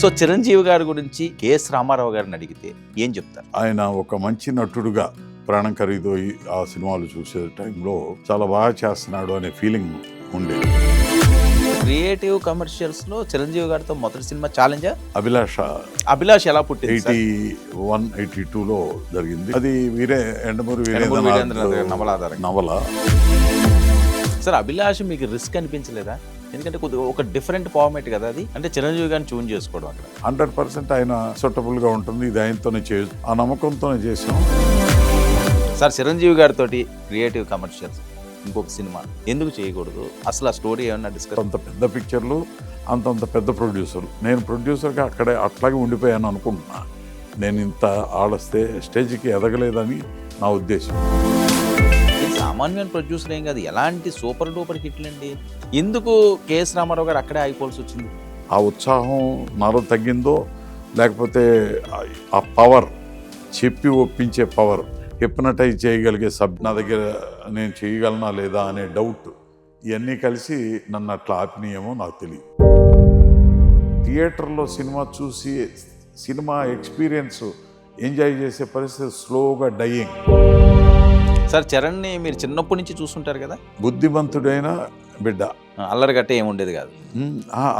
So Chiranjeevi గారి గురించి K S Ramarao గారిని అడిగితే ఏం చెప్తారు? ఆయన ఒక మంచి నటుడుగా ప్రాణం ఖరీదు ఆ సినిమాలు చూసే టైంలో చాలా బాగా చేస్తున్నాడు అనే ఫీలింగ్ ఉండేది. క్రియేటివ్ కమర్షియల్స్ లో చిరంజీవి గారితో మొదటి సినిమా ఛాలెంజ్ అభిలాష్ ఎలా పుట్టింది? 81-82లో జరిగింది. అది ఎండమూరి వీరేంద్ర నవల. సార్ అభిలాష్ మీకు రిస్క్ అనిపించలేదా? ఎందుకంటే కొద్దిగా ఒక డిఫరెంట్ ఫార్మేట్ కదా అది, అంటే చిరంజీవి గారిని చూన్ చేసుకోవడం అక్కడ 100% ఆయన సూటబుల్ గా ఉంటుంది. ఇది ఆయనతోనే ఆ నమ్మకంతోనే చేసాం. సార్ చిరంజీవి గారితో క్రియేటివ్ కమర్షియల్స్ ఇంకొక సినిమా ఎందుకు చేయకూడదు? అసలు ఆ స్టోరీ ఏమన్నా డిస్కస్? అంత పెద్ద పిక్చర్లు, అంతంత పెద్ద ప్రొడ్యూసర్లు. నేను ప్రొడ్యూసర్గా అక్కడే అట్లాగే ఉండిపోయాను అనుకుంటున్నా. నేను ఇంత ఆడస్తే స్టేజ్కి ఎదగలేదని నా ఉద్దేశం. సామాన్యమైన ప్రొడ్యూసర్ ఏం కాదు, ఎలాంటి సూపర్ డూపర్ హిట్లు అండి. ఎందుకు కెఎస్ రామారావు గారు అక్కడే ఆగిపోవాల్సి వచ్చింది? ఆ ఉత్సాహం నాలో తగ్గిందో, లేకపోతే ఆ పవర్, చెప్పి ఒప్పించే పవర్, హిప్నటైజ్ చేయగలిగే నా దగ్గర నేను చేయగలనా లేదా అనే డౌట్, ఇవన్నీ కలిసి నన్ను అట్లా ఆపినాయేమో నాకు తెలియదు. థియేటర్లో సినిమా చూసి సినిమా ఎక్స్పీరియన్స్ ఎంజాయ్ చేసే పరిస్థితి స్లోగా డయింగ్. సార్ చరణ్ని మీరు చిన్నప్పటి నుంచి చూస్తుంటారు కదా, బుద్ధిమంతుడైన బిడ్డ, అల్లరి గట్టే ఏముండేది కాదు,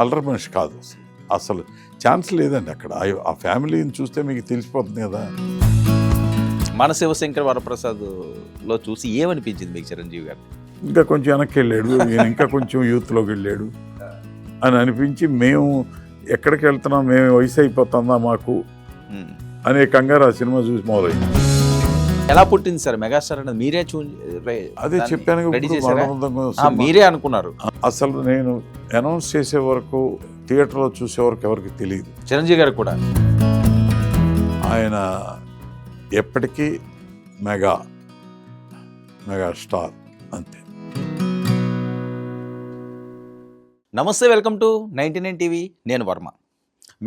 అల్లరి మనిషి కాదు, అసలు ఛాన్స్ లేదండి అక్కడ. ఆ ఫ్యామిలీని చూస్తే మీకు తెలిసిపోతుంది కదా. మన శివశంకర్ వరప్రసాద్ లో చూసి ఏమనిపించింది మీకు చిరంజీవి గారు? ఇంకా కొంచెం వెనక్కి వెళ్ళాడు, ఇంకా కొంచెం యూత్లోకి వెళ్ళాడు అని అనిపించి, మేము ఎక్కడికి వెళ్తున్నాం, మేము వయసు అయిపోతుందా మాకు అనే కంగారు ఆ సినిమా చూసి మొదలైంది. ఎలా పుట్టింది సార్ మెగాస్టార్ అనేది? మీరే అదే చెప్పాను, మీరే అనుకున్నారు? అసలు నేను అనౌన్స్ చేసే వరకు, థియేటర్లో చూసే వరకు ఎవరికి తెలియదు. చిరంజీవి గారు కూడా ఆయన ఎప్పటికీ మెగాస్టార్ అంతే. నమస్తే, వెల్కమ్ టు 99 టీవీ. నేను వర్మ.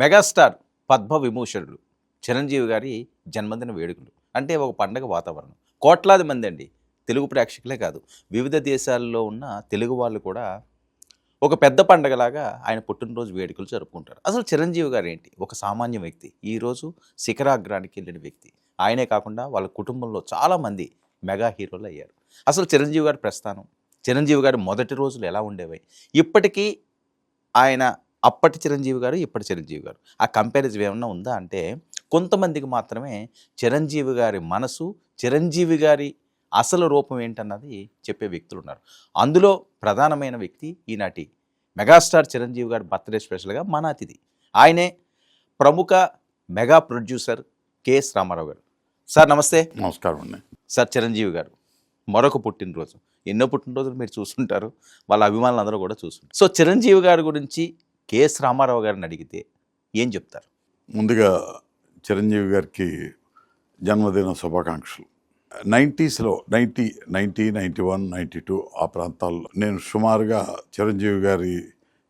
మెగాస్టార్ పద్మ విభూషణుడు చిరంజీవి గారి జన్మదిన వేడుకలు అంటే ఒక పండగ వాతావరణం. కోట్లాది మంది అండి, తెలుగు ప్రేక్షకులే కాదు, వివిధ దేశాల్లో ఉన్న తెలుగు వాళ్ళు కూడా ఒక పెద్ద పండగలాగా ఆయన పుట్టినరోజు వేడుకలు జరుపుకుంటారు. అసలు చిరంజీవి గారు ఏంటి? ఒక సామాన్య వ్యక్తి, ఈరోజు శిఖరాగ్రానికి వెళ్ళిన వ్యక్తి. ఆయనే కాకుండా వాళ్ళ కుటుంబంలో చాలామంది మెగా హీరోలు అయ్యారు. అసలు చిరంజీవి గారి ప్రస్థానం, చిరంజీవి గారి మొదటి రోజులు ఎలా ఉండేవి, ఇప్పటికీ ఆయన అప్పటి చిరంజీవి గారు, ఇప్పటి చిరంజీవి గారు, ఆ కంపారిజన్ ఏమన్నా ఉందా అంటే కొంతమందికి మాత్రమే చిరంజీవి గారి మనసు, చిరంజీవి గారి అసలు రూపం ఏంటన్నది చెప్పే వ్యక్తులు ఉన్నారు. అందులో ప్రధానమైన వ్యక్తి ఈనాటి మెగాస్టార్ చిరంజీవి గారి బర్త్డే స్పెషల్గా మన అతిథి. ఆయనే ప్రముఖ మెగా ప్రొడ్యూసర్ కెఎస్ రామారావు గారు. సార్ నమస్తే. నమస్కారం అండి. సార్ చిరంజీవి గారు మరొక పుట్టినరోజు, ఎన్నో పుట్టినరోజులు మీరు చూస్తుంటారు, వాళ్ళ అభిమానులు అందరూ కూడా చూస్తుంటారు. సో చిరంజీవి గారి గురించి కెఎస్ రామారావు గారిని అడిగితే ఏం చెప్తారు? ముందుగా చిరంజీవి గారికి జన్మదిన శుభాకాంక్షలు. 90స్లో 90, 91, 92 ఆ ప్రాంతాల్లో నేను సుమారుగా చిరంజీవి గారి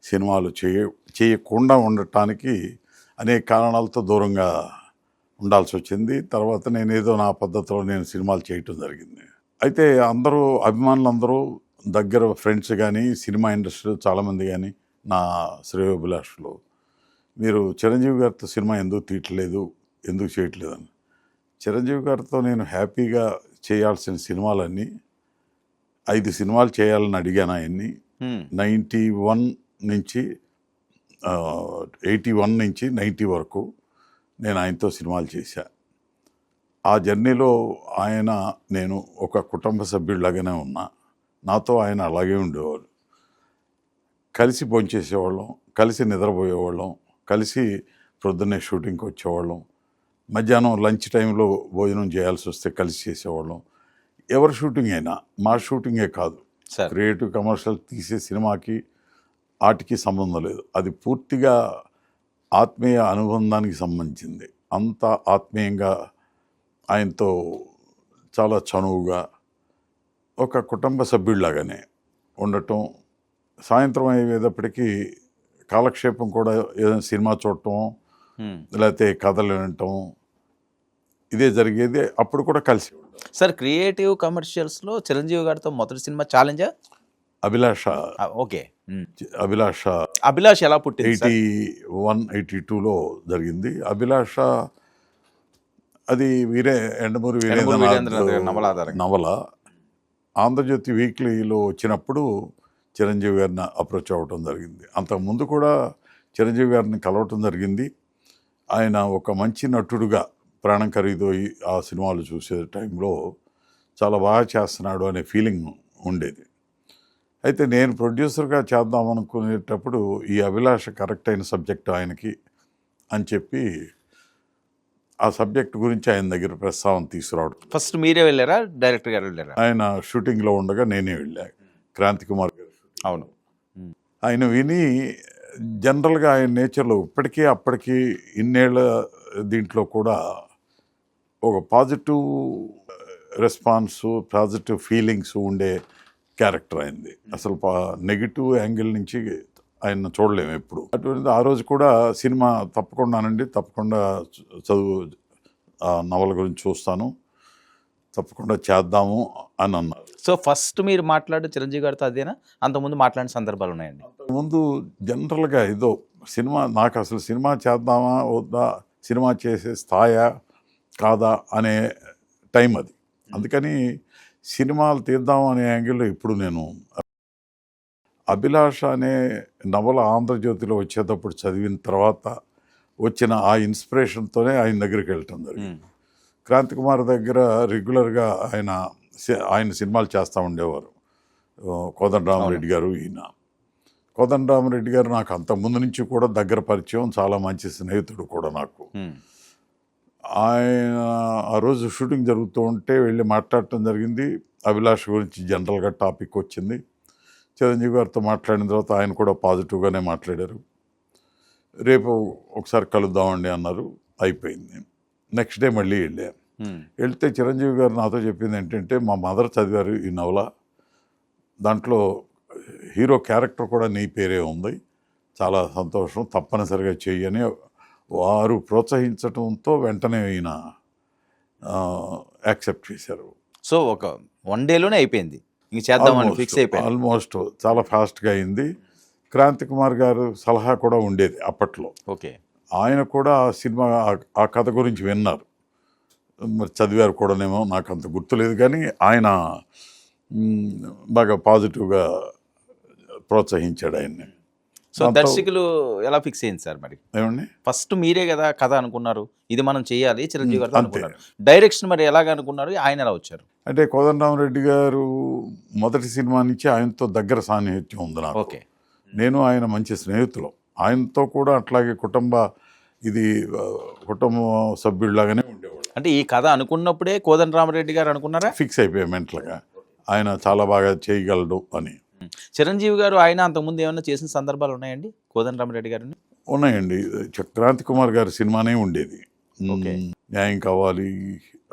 సినిమాలు చేయకుండా ఉండటానికి అనేక కారణాలతో దూరంగా ఉండాల్సి వచ్చింది. తర్వాత నేను ఏదో నా పద్ధతిలో నేను సినిమాలు చేయటం జరిగింది. అయితే అభిమానులందరూ, దగ్గర ఫ్రెండ్స్ కానీ, సినిమా ఇండస్ట్రీలో చాలామంది కానీ, నా శ్రేయోభిలాషులు, మీరు చిరంజీవి గారితో సినిమా ఎందుకు తీయట్లేదు, ఎందుకు చేయట్లేదని. చిరంజీవి గారితో నేను హ్యాపీగా చేయాల్సిన సినిమాలన్నీ 5 సినిమాలు చేయాలని అడిగాను ఆయన్ని. 91 నుంచి 81 నుంచి 90 వరకు నేను ఆయనతో సినిమాలు చేశా. ఆ జర్నీలో నేను ఒక కుటుంబ సభ్యుడిలాగానే ఉన్నా. నాతో ఆయన అలాగే ఉండేవాడు. కలిసి భోంచేసేవాళ్ళం, కలిసి నిద్రపోయేవాళ్ళం, కలిసి ప్రొద్దున్నే షూటింగ్కి వచ్చేవాళ్ళం, మధ్యాహ్నం లంచ్ టైంలో భోజనం చేయాల్సి వస్తే కలిసి చేసేవాళ్ళం. ఎవరి షూటింగ్ అయినా, మా షూటింగే కాదు, క్రియేటివ్ కమర్షియల్ తీసే సినిమాకి వాటికి సంబంధం లేదు. అది పూర్తిగా ఆత్మీయ అనుబంధానికి సంబంధించింది. అంత ఆత్మీయంగా ఆయనతో చాలా చనువుగా ఒక కుటుంబ సభ్యుడిలాగానే ఉండటం. సాయంత్రం అయ్యేటప్పటికీ కాలక్షేపం కూడా ఏదైనా సినిమా చూడటం, లేకపోతే కథలు వినటం, ఇదే జరిగేది. అప్పుడు కూడా కలిసి. సార్ క్రియేటివ్ కమర్షియల్స్లో చిరంజీవి గారితో మొదటి సినిమా ఛాలెంజ్ అభిలాష. ఓకే. అభిలాష అభిలాష్ ఎలా పుట్టింది సార్? 82లో జరిగింది. అభిలాష అది ఎండమూరి వీరేంద్రనాథ్ వీరేంద్రనాథ్ గారి నవల ఆధారంగా. నవల. ఆంధ్రజ్యోతి వీక్లీలో వచ్చినప్పుడు చిరంజీవి గారిని అప్రోచ్ అవ్వటం జరిగింది. అంతకుముందు కూడా చిరంజీవి గారిని కలవటం జరిగింది. ఆయన ఒక మంచి నటుడుగా ప్రాణం ఖరీదోయి ఆ సినిమాలు చూసే టైంలో చాలా బాగా చేస్తున్నాడు అనే ఫీలింగ్ ఉండేది. అయితే నేను ప్రొడ్యూసర్గా చేద్దాం అనుకునేటప్పుడు ఈ అభిలాష కరెక్ట్ అయిన సబ్జెక్ట్ ఆయనకి అని చెప్పి ఆ సబ్జెక్ట్ గురించి ఆయన దగ్గర ప్రస్తావన తీసుకురావడం. ఫస్ట్ మీరే వెళ్ళారా, డైరెక్టర్ గారు వెళ్ళారా? ఆయన షూటింగ్లో ఉండగా నేనే వెళ్ళా. క్రాంతి కుమార్ గారు. అవును. ఆయన విని జనరల్గా ఆయన నేచర్లో ఇప్పటికీ అప్పటికి ఇన్నేళ్ల దీంట్లో కూడా ఒక పాజిటివ్ రెస్పాన్స్, పాజిటివ్ ఫీలింగ్స్ ఉండే క్యారెక్టర్ అయింది. అసలు నెగిటివ్ యాంగిల్ నుంచి ఆయన చూడలేము ఎప్పుడు. అటువంటి ఆ రోజు కూడా సినిమా తప్పకుండా చదువు నవల గురించి చూస్తాను, తప్పకుండా చేద్దాము అని అన్నారు. సో ఫస్ట్ మీరు మాట్లాడు చిరంజీవి గారితో అదేనా? అంతకుముందు మాట్లాడిన సందర్భాలు ఉన్నాయండి? ముందు జనరల్గా ఏదో సినిమా, నాకు అసలు సినిమా చేద్దామా వద్దా, సినిమా చేసే స్థాయా కాదా అనే టైం అది. అందుకని సినిమాలు తీద్దాం అనే యాంగిల్లో ఇప్పుడు నేను అభిలాష అనే నవల ఆంధ్రజ్యోతిలో వచ్చేటప్పుడు చదివిన తర్వాత వచ్చిన ఆ ఇన్స్పిరేషన్తోనే ఆయన దగ్గరికి వెళ్ళటం జరిగింది. క్రాంతి కుమార్ దగ్గర రెగ్యులర్గా ఆయన సినిమాలు చేస్తూ ఉండేవారు. కోదండరామరెడ్డి గారు, ఈయన. కోదండరామరెడ్డి గారు నాకు అంతకుముందు నుంచి కూడా దగ్గర పరిచయం, చాలా మంచి స్నేహితుడు కూడా నాకు. ఆయన ఆ రోజు షూటింగ్ జరుగుతూ ఉంటే వెళ్ళి మాట్లాడటం జరిగింది. అభిలాష గురించి జనరల్గా టాపిక్ వచ్చింది. చిరంజీవి గారితో మాట్లాడిన తర్వాత ఆయన కూడా పాజిటివ్గానే మాట్లాడారు. రేపు ఒకసారి కలుద్దామండి అన్నారు. అయిపోయింది. నెక్స్ట్ డే మళ్ళీ వెళ్తే చిరంజీవి గారు నాతో చెప్పింది ఏంటంటే, మా మదర్ చదివారు ఈ నవల, దాంట్లో హీరో క్యారెక్టర్ కూడా నీ పేరే ఉంది, చాలా సంతోషం, తప్పనిసరిగా చెయ్యని వారు ప్రోత్సహించడంతో వెంటనే ఈయన యాక్సెప్ట్ చేశారు. సో ఒక 1 డేలోనే అయిపోయింది, ఇంక చేద్దామని ఫిక్స్ అయిపోయింది. ఆల్మోస్ట్ చాలా ఫాస్ట్గా అయింది. క్రాంతి కుమార్ గారు సలహా కూడా ఉండేది అప్పట్లో. ఓకే. ఆయన కూడా ఆ సినిమా ఆ కథ గురించి విన్నారు, మరి చదివారు కూడానేమో, నాకు అంత గుర్తులేదు. కానీ ఆయన బాగా పాజిటివ్గా ప్రోత్సహించాడు ఆయన్ని. సో దర్శకులు ఎలా ఫిక్స్ అయింది సార్ మరి? ఏమండి, ఫస్ట్ మీరే కదా కథ అనుకున్నారు, ఇది మనం చేయాలి చిరంజీవి గారితో అనుకున్నారు. డైరెక్షన్ మరి ఎలాగ అనుకున్నారు, ఆయన ఎలా వచ్చారు? అంటే కోదండరామరెడ్డి గారు మొదటి సినిమా నుంచి ఆయనతో దగ్గర సాన్నిహిత్యం ఉంది నాకు. ఓకే. నేను ఆయన మంచి స్నేహితులు. ఆయనతో కూడా అట్లాగే కుటుంబ సభ్యుడిలాగానే ఉండేవాడు. అంటే ఈ కథ అనుకున్నప్పుడే కోదండరామరెడ్డి గారు అనుకున్నారా? ఫిక్స్ అయిపోయాయి మెంటల్గా, ఆయన చాలా బాగా చేయగలడు అని. చిరంజీవి గారు ఆయన అంతకుముందు ఏమైనా చేసిన సందర్భాలు ఉన్నాయండి కోదండరామరెడ్డి గారిని? ఉన్నాయండి. క్రాంతి కుమార్ గారి సినిమానే ఉండేది, ఓకే. న్యాయం కావాలి,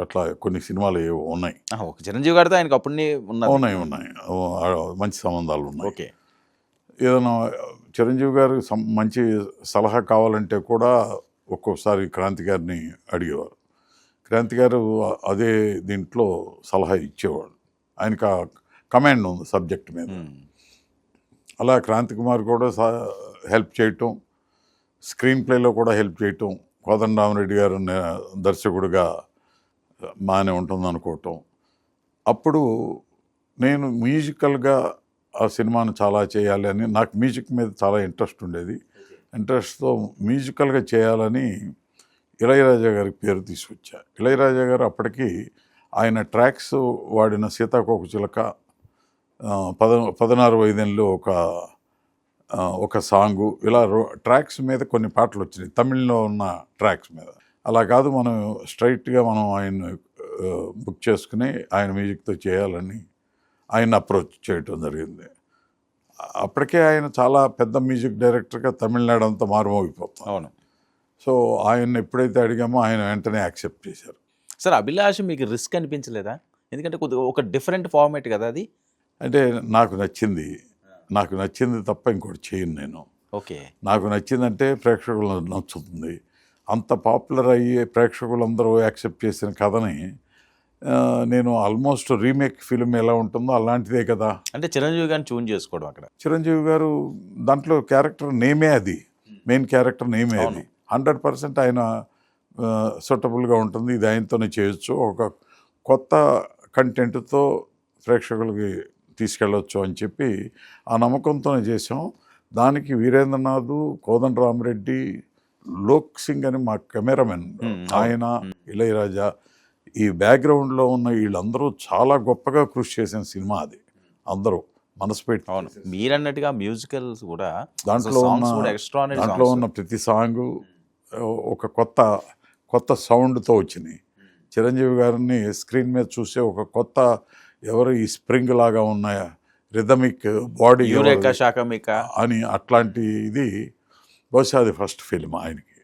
అట్లా కొన్ని సినిమాలు ఏవో ఉన్నాయి. ఒక చిరంజీవి గారితో ఆయనకు అప్పుడే ఉన్నాయి మంచి సంబంధాలు ఉన్నాయి. ఓకే. ఏదైనా చిరంజీవి గారు మంచి సలహా కావాలంటే కూడా ఒక్కోసారి క్రాంతి గారిని అడిగేవారు. క్రాంతి గారు అదే దీంట్లో సలహా ఇచ్చేవాడు. ఆయనకు కమాండ్ ఉంది సబ్జెక్ట్ మీద. అలా క్రాంతి కుమార్ కూడా హెల్ప్ చేయటం, స్క్రీన్ ప్లేలో కూడా హెల్ప్ చేయటం, కోదండరామరెడ్డి గారు దర్శకుడిగా బాగానే ఉంటుంది అనుకోవటం. అప్పుడు నేను మ్యూజికల్గా ఆ సినిమాను చాలా చేయాలి అని, నాకు మ్యూజిక్ మీద చాలా ఇంట్రెస్ట్ ఉండేది. ఇంట్రెస్ట్తో మ్యూజికల్గా చేయాలని ఇళయరాజా గారికి పేరు తీసుకొచ్చా. ఇళయరాజా గారు అప్పటికి ఆయన ట్రాక్స్ వాడిన సీతాకోకచిలక, 16 వైదెన్లో ఒక సాంగు, ఇలా ట్రాక్స్ మీద కొన్ని పాటలు వచ్చినాయి తమిళ్లో ఉన్న ట్రాక్స్ మీద. అలా కాదు, మనం స్ట్రైట్గా మనం ఆయన బుక్ చేసుకుని ఆయన మ్యూజిక్తో చేయాలని ఆయన అప్రోచ్ చేయటం జరిగింది. అప్పటికే ఆయన చాలా పెద్ద మ్యూజిక్ డైరెక్టర్గా తమిళనాడు అంతా మారుమోగిపోతాం. అవును. సో ఆయన ఎప్పుడైతే అడిగామో ఆయన వెంటనే యాక్సెప్ట్ చేశారు. సార్ అభిలాష్ మీకు రిస్క్ అనిపించలేదా? ఎందుకంటే కొద్దిగా ఒక డిఫరెంట్ ఫార్మేట్ కదా అది. అంటే నాకు నచ్చింది తప్ప ఇంకోటి చేయను నేను. ఓకే. నాకు నచ్చిందంటే ప్రేక్షకులు నచ్చుతుంది. అంత పాపులర్ అయ్యే ప్రేక్షకులందరూ యాక్సెప్ట్ చేసిన కథని నేను ఆల్మోస్ట్ రీమేక్ ఫిల్మ్ ఎలా ఉంటుందో అలాంటిదే కదా. అంటే చిరంజీవి గారిని ట్యూన్ చేసుకోవడం అక్కడ. చిరంజీవి గారు దాంట్లో క్యారెక్టర్ నేమే అది, మెయిన్ క్యారెక్టర్ నేమే అది. 100% ఆయన సూటబుల్గా ఉంటుంది, ఇది ఆయనతోనే చేయొచ్చు, ఒక కొత్త కంటెంట్తో ప్రేక్షకులకి తీసుకెళ్ళొచ్చు అని చెప్పి ఆ నమ్మకంతోనే చేసాం. దానికి వీరేంద్రనాథ్, కోదండరామరెడ్డి, లోక్ సింగ్ అని మా కెమెరామెన్, ఆయన, ఇళయరాజా, ఈ బ్యాక్గ్రౌండ్లో ఉన్న వీళ్ళందరూ చాలా గొప్పగా కృషి చేసిన సినిమా అది. అందరూ మనసు పెట్టి. అవును, మీరన్నట్టుగా మ్యూజికల్స్ కూడా దాంట్లో ఉన్న ప్రతి సాంగు ఒక కొత్త సౌండ్తో వచ్చినాయి. చిరంజీవి గారిని స్క్రీన్ మీద చూసే ఒక కొత్త, ఎవరు ఈ స్ప్రింగ్ లాగా ఉన్న రిథమిక్ బాడీ అని అట్లాంటి ఇది బహుశా అది ఫస్ట్ ఫిల్మ్ ఆయనకి.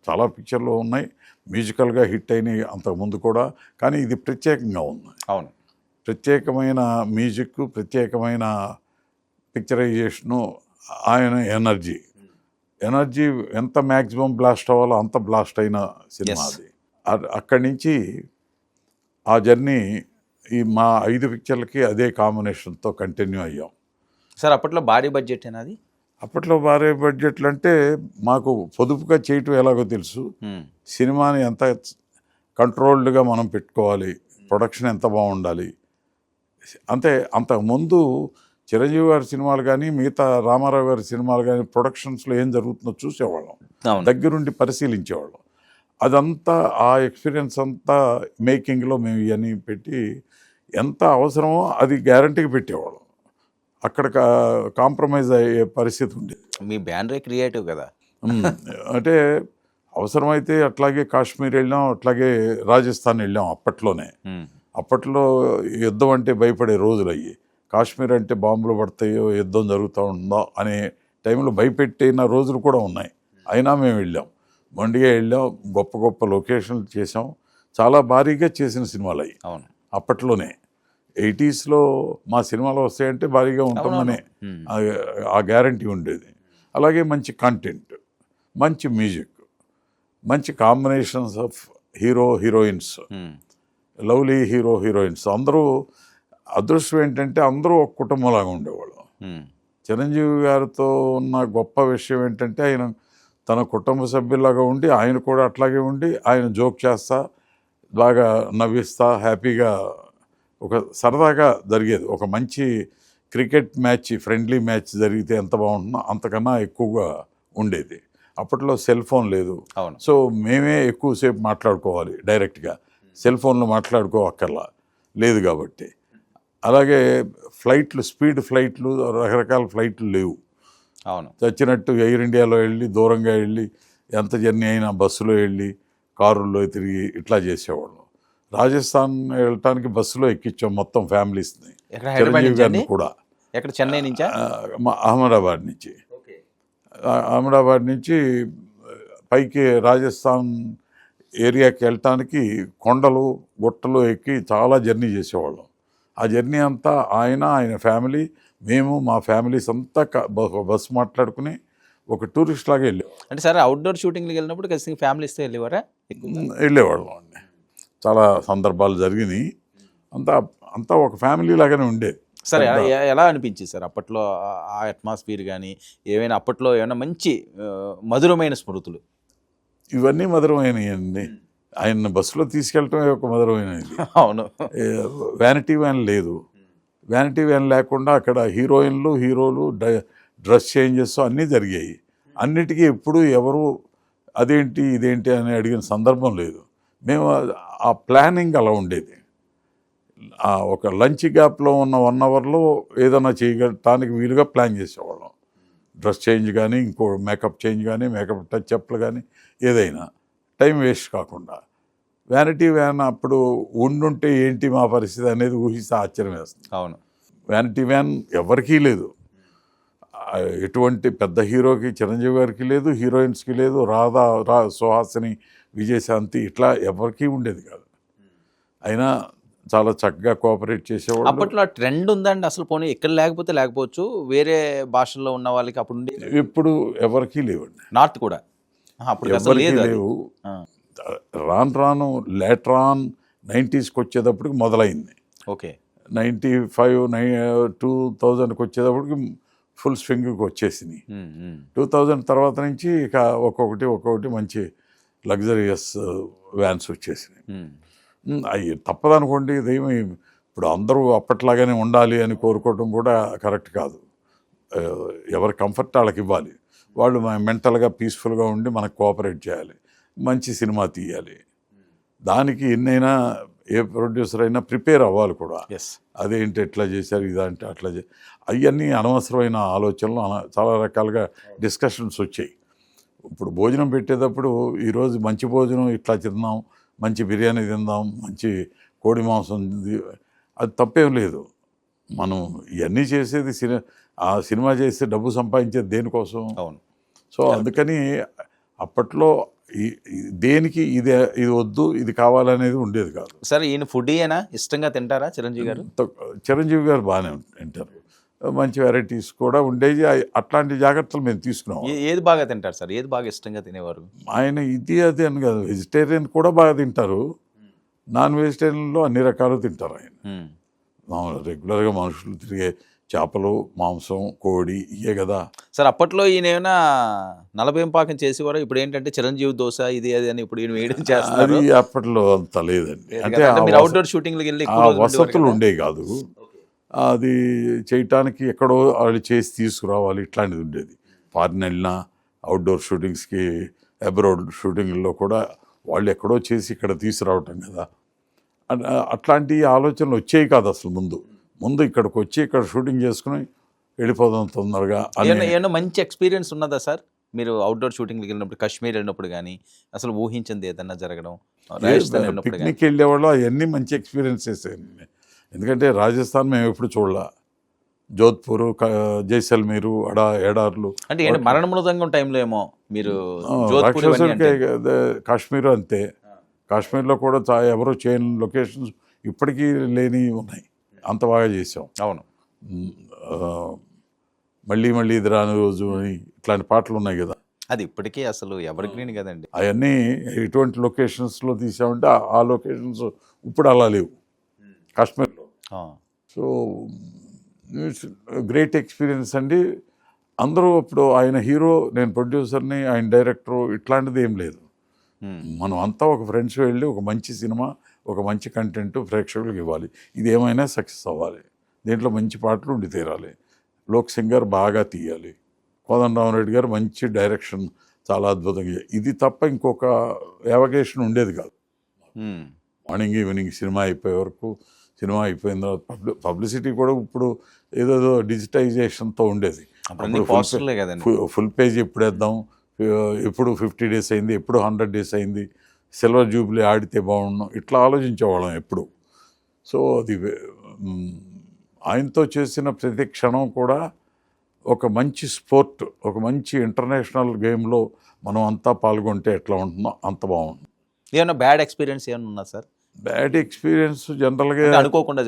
చాలా పిక్చర్లు ఉన్నాయి మ్యూజికల్గా హిట్ అయినాయి అంతకుముందు కూడా, కానీ ఇది ప్రత్యేకంగా ఉంది. అవును, ప్రత్యేకమైన మ్యూజిక్, ప్రత్యేకమైన పిక్చరైజేషను, ఆయన ఎనర్జీ ఎంత మ్యాక్సిమం బ్లాస్ట్ అవ్వాలో అంత బ్లాస్ట్ అయిన సినిమా అది. అక్కడి నుంచి ఆ జర్నీ ఈ మా 5 పిక్చర్లకి అదే కాంబినేషన్తో కంటిన్యూ అయ్యాం. సార్ అప్పట్లో భారీ బడ్జెట్ అది? అప్పట్లో భారీ బడ్జెట్లు అంటే మాకు పొదుపుగా చేయటం ఎలాగో తెలుసు. సినిమాని ఎంత కంట్రోల్డ్గా మనం పెట్టుకోవాలి, ప్రొడక్షన్ ఎంత బాగుండాలి. అంతకుముందు చిరంజీవి గారి సినిమాలు కానీ మిగతా రామారావు గారి సినిమాలు కానీ ప్రొడక్షన్స్లో ఏం జరుగుతుందో చూసేవాళ్ళం, దగ్గరుండి పరిశీలించేవాళ్ళం. అదంతా ఆ ఎక్స్పీరియన్స్ అంతా మేకింగ్లో మేము ఇవన్నీ పెట్టి ఎంత అవసరమో అది గ్యారంటీగా పెట్టేవాళ్ళం. అక్కడ కాంప్రమైజ్ అయ్యే పరిస్థితి ఉండేది. మీ బ్యానరే క్రియేటివ్ కదా. అంటే అవసరమైతే అట్లాగే కాశ్మీర్ వెళ్ళాం, అట్లాగే రాజస్థాన్ వెళ్ళాం. అప్పట్లో యుద్ధం అంటే భయపడే రోజులు అయ్యి, కాశ్మీర్ అంటే బాంబులు పడతాయో, యుద్ధం జరుగుతూ ఉందో అనే టైంలో భయపెట్టిన రోజులు కూడా ఉన్నాయి. అయినా మేము వెళ్ళాం, మొండిగా వెళ్ళాం, గొప్ప లొకేషన్లు చేసాం. చాలా భారీగా చేసిన సినిమాలు అయ్యి. అవును, అప్పట్లోనే 80sలో మా సినిమాలు వస్తాయంటే భారీగా ఉంటుందనే ఆ గ్యారంటీ ఉండేది. అలాగే మంచి కంటెంట్, మంచి మ్యూజిక్, మంచి combinations of heroines, lovely heroines. అందరూ అదృష్టం ఏంటంటే అందరూ ఒక కుటుంబంలాగా ఉండేవాళ్ళు. చిరంజీవి గారితో ఉన్న గొప్ప విషయం ఏంటంటే ఆయన తన కుటుంబ సభ్యులాగా ఉండి, ఆయన కూడా అట్లాగే ఉండి, ఆయన జోక్ చేస్తా, బాగా నవ్విస్తా, హ్యాపీగా ఒక సరదాగా జరిగేది. ఒక మంచి క్రికెట్ మ్యాచ్, ఫ్రెండ్లీ మ్యాచ్ జరిగితే ఎంత బాగుంటుందో అంతకన్నా ఎక్కువగా ఉండేది. అప్పట్లో సెల్ ఫోన్ లేదు, సో మేమే ఎక్కువసేపు మాట్లాడుకోవాలి డైరెక్ట్గా, సెల్ ఫోన్లో మాట్లాడుకోవక్కర్లా లేదు కాబట్టి. అలాగే ఫ్లైట్లు, స్పీడ్ ఫ్లైట్లు, రకరకాల ఫ్లైట్లు లేవు. అవును, చచ్చినట్టు ఎయిర్ ఇండియాలో వెళ్ళి, దూరంగా వెళ్ళి, ఎంత జర్నీ అయినా బస్సులో వెళ్ళి, కారుల్లో తిరిగి ఇట్లా చేసేవాళ్ళం. రాజస్థాన్ వెళ్ళటానికి బస్సులో ఎక్కించాం మొత్తం ఫ్యామిలీస్ని, చిరంజీవి గారిని కూడా. ఎక్కడ, చెన్నై నుంచా? అహ్మదాబాద్ నుంచి పైకి రాజస్థాన్ ఏరియాకి వెళ్ళటానికి కొండలు గుట్టలు ఎక్కి చాలా జర్నీ చేసేవాళ్ళం. ఆ జర్నీ అంతా ఆయన ఫ్యామిలీ, మేము మా ఫ్యామిలీస్ అంతా బస్సు మాట్లాడుకుని ఒక టూరిస్ట్ లాగా వెళ్ళాం. అంటే సరే, అవుట్డోర్ షూటింగ్కి వెళ్ళినప్పుడు ఖచ్చితంగా ఫ్యామిలీస్తో వెళ్ళేవారా? వెళ్ళేవాళ్ళం అండి. చాలా సందర్భాలు జరిగినాయి. అంతా ఒక ఫ్యామిలీ లాగానే ఉండేది. సరే, ఎలా అనిపించింది సార్ అప్పట్లో ఆ అట్మాస్ఫియర్ కానీ, ఏమైనా అప్పట్లో ఏమైనా మంచి మధురమైన స్మృతులు? ఇవన్నీ మధురమైనవి. ఆయన బస్సులో తీసుకెళ్ళటమే ఒక మధురమైనది. అవును, వ్యానిటీ వ్యాన్ లేదు. వ్యానిటీ వ్యాన్ లేకుండా అక్కడ హీరోలు డ్రెస్ చేంజెస్ అన్నీ జరిగాయి. అన్నిటికీ ఎప్పుడు ఎవరు అదేంటి ఇదేంటి అని అడిగిన సందర్భం లేదు. మేము ఆ ప్లానింగ్ అలా ఉండేది. ఒక లంచ్ గ్యాప్లో ఉన్న 1 అవర్లో ఏదైనా చేయగలటానికి వీలుగా ప్లాన్ చేసేవాళ్ళం. డ్రెస్ చేంజ్ కానీ, ఇంకో మేకప్ చేంజ్ కానీ, మేకప్ టచ్అప్లు కానీ, ఏదైనా టైం వేస్ట్ కాకుండా. వ్యానిటీ వ్యాన్ అప్పుడు ఉండుంటే ఏంటి మా పరిస్థితి అనేది ఊహిస్తే ఆశ్చర్యం వేస్తుంది. అవును, వ్యానిటీ వ్యాన్ ఎవరికీ లేదు. ఎటువంటి పెద్ద హీరోకి, చిరంజీవి గారికి లేదు, హీరోయిన్స్కి లేదు, సుహాసిని, విజయశాంతి ఇట్లా ఎవరికీ ఉండేది కాదు. అయినా చాలా చక్కగా కోఆపరేట్ చేసేవాళ్ళు. అప్పట్లో ట్రెండ్ ఉందండి అసలు. పోనీ ఇక్కడ లేకపోవచ్చు, వేరే భాషల్లో ఉన్న వాళ్ళకి అప్పుడు ఉండేది. ఇప్పుడు ఎవరికీ లేవండి. నార్త్ కూడా అప్పుడు ఎవరికీ లేవు. రాను లేటర్ ఆన్ 90స్కి వచ్చేటప్పటికి మొదలైంది. ఓకే. 2000కి వచ్చేటప్పటికి ఫుల్ స్వింగ్కి వచ్చేసింది. 2000 తర్వాత నుంచి ఇక ఒక్కొక్కటి మంచి లగ్జరియస్ వ్యాన్స్ వచ్చేసినాయి. అవి తప్పదనుకోండి, ఇదేమి ఇప్పుడు అందరూ అప్పట్లాగానే ఉండాలి అని కోరుకోవడం కూడా కరెక్ట్ కాదు. ఎవరి కంఫర్ట్ వాళ్ళకి ఇవ్వాలి. వాళ్ళు మెంటల్గా పీస్ఫుల్గా ఉండి మనకు కోఆపరేట్ చేయాలి, మంచి సినిమా తీయాలి. దానికి ఎన్నైనా ఏ ప్రొడ్యూసర్ అయినా ప్రిపేర్ అవ్వాలి కూడా. అదేంటి ఎట్లా చేశారు, ఇదంటే అట్లా అవన్నీ అనవసరమైన ఆలోచనలు, చాలా రకాలుగా డిస్కషన్స్ వచ్చాయి. ఇప్పుడు భోజనం పెట్టేటప్పుడు ఈరోజు మంచి భోజనం ఇట్లా తిందాం, మంచి బిర్యానీ తిందాం, మంచి కోడి మాంసం, అది తప్పేం లేదు. మనం ఇవన్నీ చేసేది ఆ సినిమా చేస్తే డబ్బు సంపాదించేది దేనికోసం? అవును. సో అందుకని అప్పట్లో దేనికి ఇది వద్దు, ఇది కావాలనేది ఉండేది కాదు. సరే, ఈయన ఫుడ్ అయినా ఇష్టంగా తింటారా చిరంజీవి గారు? చిరంజీవి గారు బాగానే తింటారు, మంచి వెరైటీస్ కూడా ఉండేవి. అట్లాంటి జాగ్రత్తలు మేము తీసుకున్నాం. ఏది బాగా తింటారు సార్? ఏది బాగా ఇష్టంగా తినేవారు ఆయన? ఇది అది అని కాదు, వెజిటేరియన్ కూడా బాగా తింటారు, నాన్ వెజిటేరియన్లో అన్ని రకాలు తింటారు ఆయన. రెగ్యులర్గా మనుషులు తిరిగే చేపలు, మాంసం, కోడి, ఇవే కదా సార్. అప్పట్లో ఈయన ఏమైనా 40 పాకం చేసేవారు. ఇప్పుడు ఏంటంటే చిరంజీవి దోశ ఇది అది అని ఇప్పుడు ఈయన వేయడం చేస్తారు. అది అప్పట్లో అంత లేదండి. అంటే అవుట్డోర్ షూటింగ్కి వెళ్ళి వసతులు ఉండేవి కాదు. అది చేయటానికి ఎక్కడో వాళ్ళు చేసి తీసుకురావాలి, ఇట్లాంటిది ఉండేది. ఫారిన్ వెళ్ళినా అవుట్డోర్ షూటింగ్స్కి, అబ్రాడ్ షూటింగ్లో కూడా వాళ్ళు ఎక్కడో చేసి ఇక్కడ తీసుకురావటం కదా. అట్లాంటి ఆలోచనలు వచ్చేవి కాదు అసలు. ముందు ఇక్కడికి వచ్చి ఇక్కడ షూటింగ్ చేసుకుని వెళ్ళిపోదాం తొందరగా. ఏమన్నా మంచి ఎక్స్పీరియన్స్ ఉన్నదా సార్ మీరు అవుట్డోర్ షూటింగ్కి వెళ్ళినప్పుడు, కాశ్మీర్ వెళ్ళినప్పుడు కానీ, అసలు ఊహించింది ఏదన్నా జరగడం? పిక్నిక్ వెళ్ళేవాళ్ళు అవన్నీ మంచి ఎక్స్పీరియన్సెస్. ఎందుకంటే రాజస్థాన్ మేము ఎప్పుడు చూడాల, జోధ్పూర్, జైసల్మీరు, ఎడార్లు. అంటే మరణ మృదంగం టైంలో ఏమో మీరు కాశ్మీర్ అంతే. కాశ్మీర్లో కూడా ఎవరో చేయని లొకేషన్స్ ఇప్పటికీ లేని ఉన్నాయి, అంత బాగా చేసాం. అవును. మళ్ళీ ఇది రాని రోజు అని ఇట్లాంటి పాటలు ఉన్నాయి కదా, అది ఇప్పటికీ అసలు ఎవర్ గ్రీన్ కదండి. అవన్నీ ఎటువంటి లొకేషన్స్లో తీసామంటే ఆ లొకేషన్స్ ఇప్పుడు అలా లేవు కాశ్మీర్లో. సో గ్రేట్ ఎక్స్పీరియన్స్ అండి. అందరూ ఇప్పుడు ఆయన హీరో, నేను ప్రొడ్యూసర్ని, ఆయన డైరెక్టరు, ఇట్లాంటిది ఏం లేదు. మనం అంతా ఒక ఫ్రెండ్స్ వెళ్ళి ఒక మంచి సినిమా, ఒక మంచి కంటెంట్ ప్రేక్షకులకు ఇవ్వాలి. ఇది ఏమైనా సక్సెస్ అవ్వాలి, దీంట్లో మంచి పాటలు ఉండి తీరాలి, లోక్ సింగర్ బాగా తీయాలి, కోదండరామరెడ్డి గారు మంచి డైరెక్షన్ చాలా అద్భుతంగా. ఇది తప్ప ఇంకొక యావగేషన్ ఉండేది కాదు. మార్నింగ్ ఈవినింగ్ సినిమా అయిపోయే వరకు, సినిమా అయిపోయిన తర్వాత పబ్లిసిటీ కూడా ఇప్పుడు ఏదేదో డిజిటైజేషన్తో ఉండేది. ఫుల్ పేజ్ ఎప్పుడు వేద్దాం, ఎప్పుడు 50 days అయింది, ఎప్పుడు 100 days అయింది, సిల్వర్ జూబ్లీ ఆడితే బాగుండు, ఇట్లా ఆలోచించేవాళ్ళం ఎప్పుడు. సో అది ఆయనతో చేసిన ప్రతి క్షణం కూడా ఒక మంచి స్పోర్ట్, ఒక మంచి ఇంటర్నేషనల్ గేమ్లో మనం అంతా పాల్గొంటే ఎట్లా ఉంటుందో అంత బాగుంటుంది. ఏమన్నా బ్యాడ్ ఎక్స్పీరియన్స్ ఏమన్నా ఉన్నా సార్? బ్యాడ్ ఎక్స్పీరియన్స్ జనరల్గా అనుకోకుండా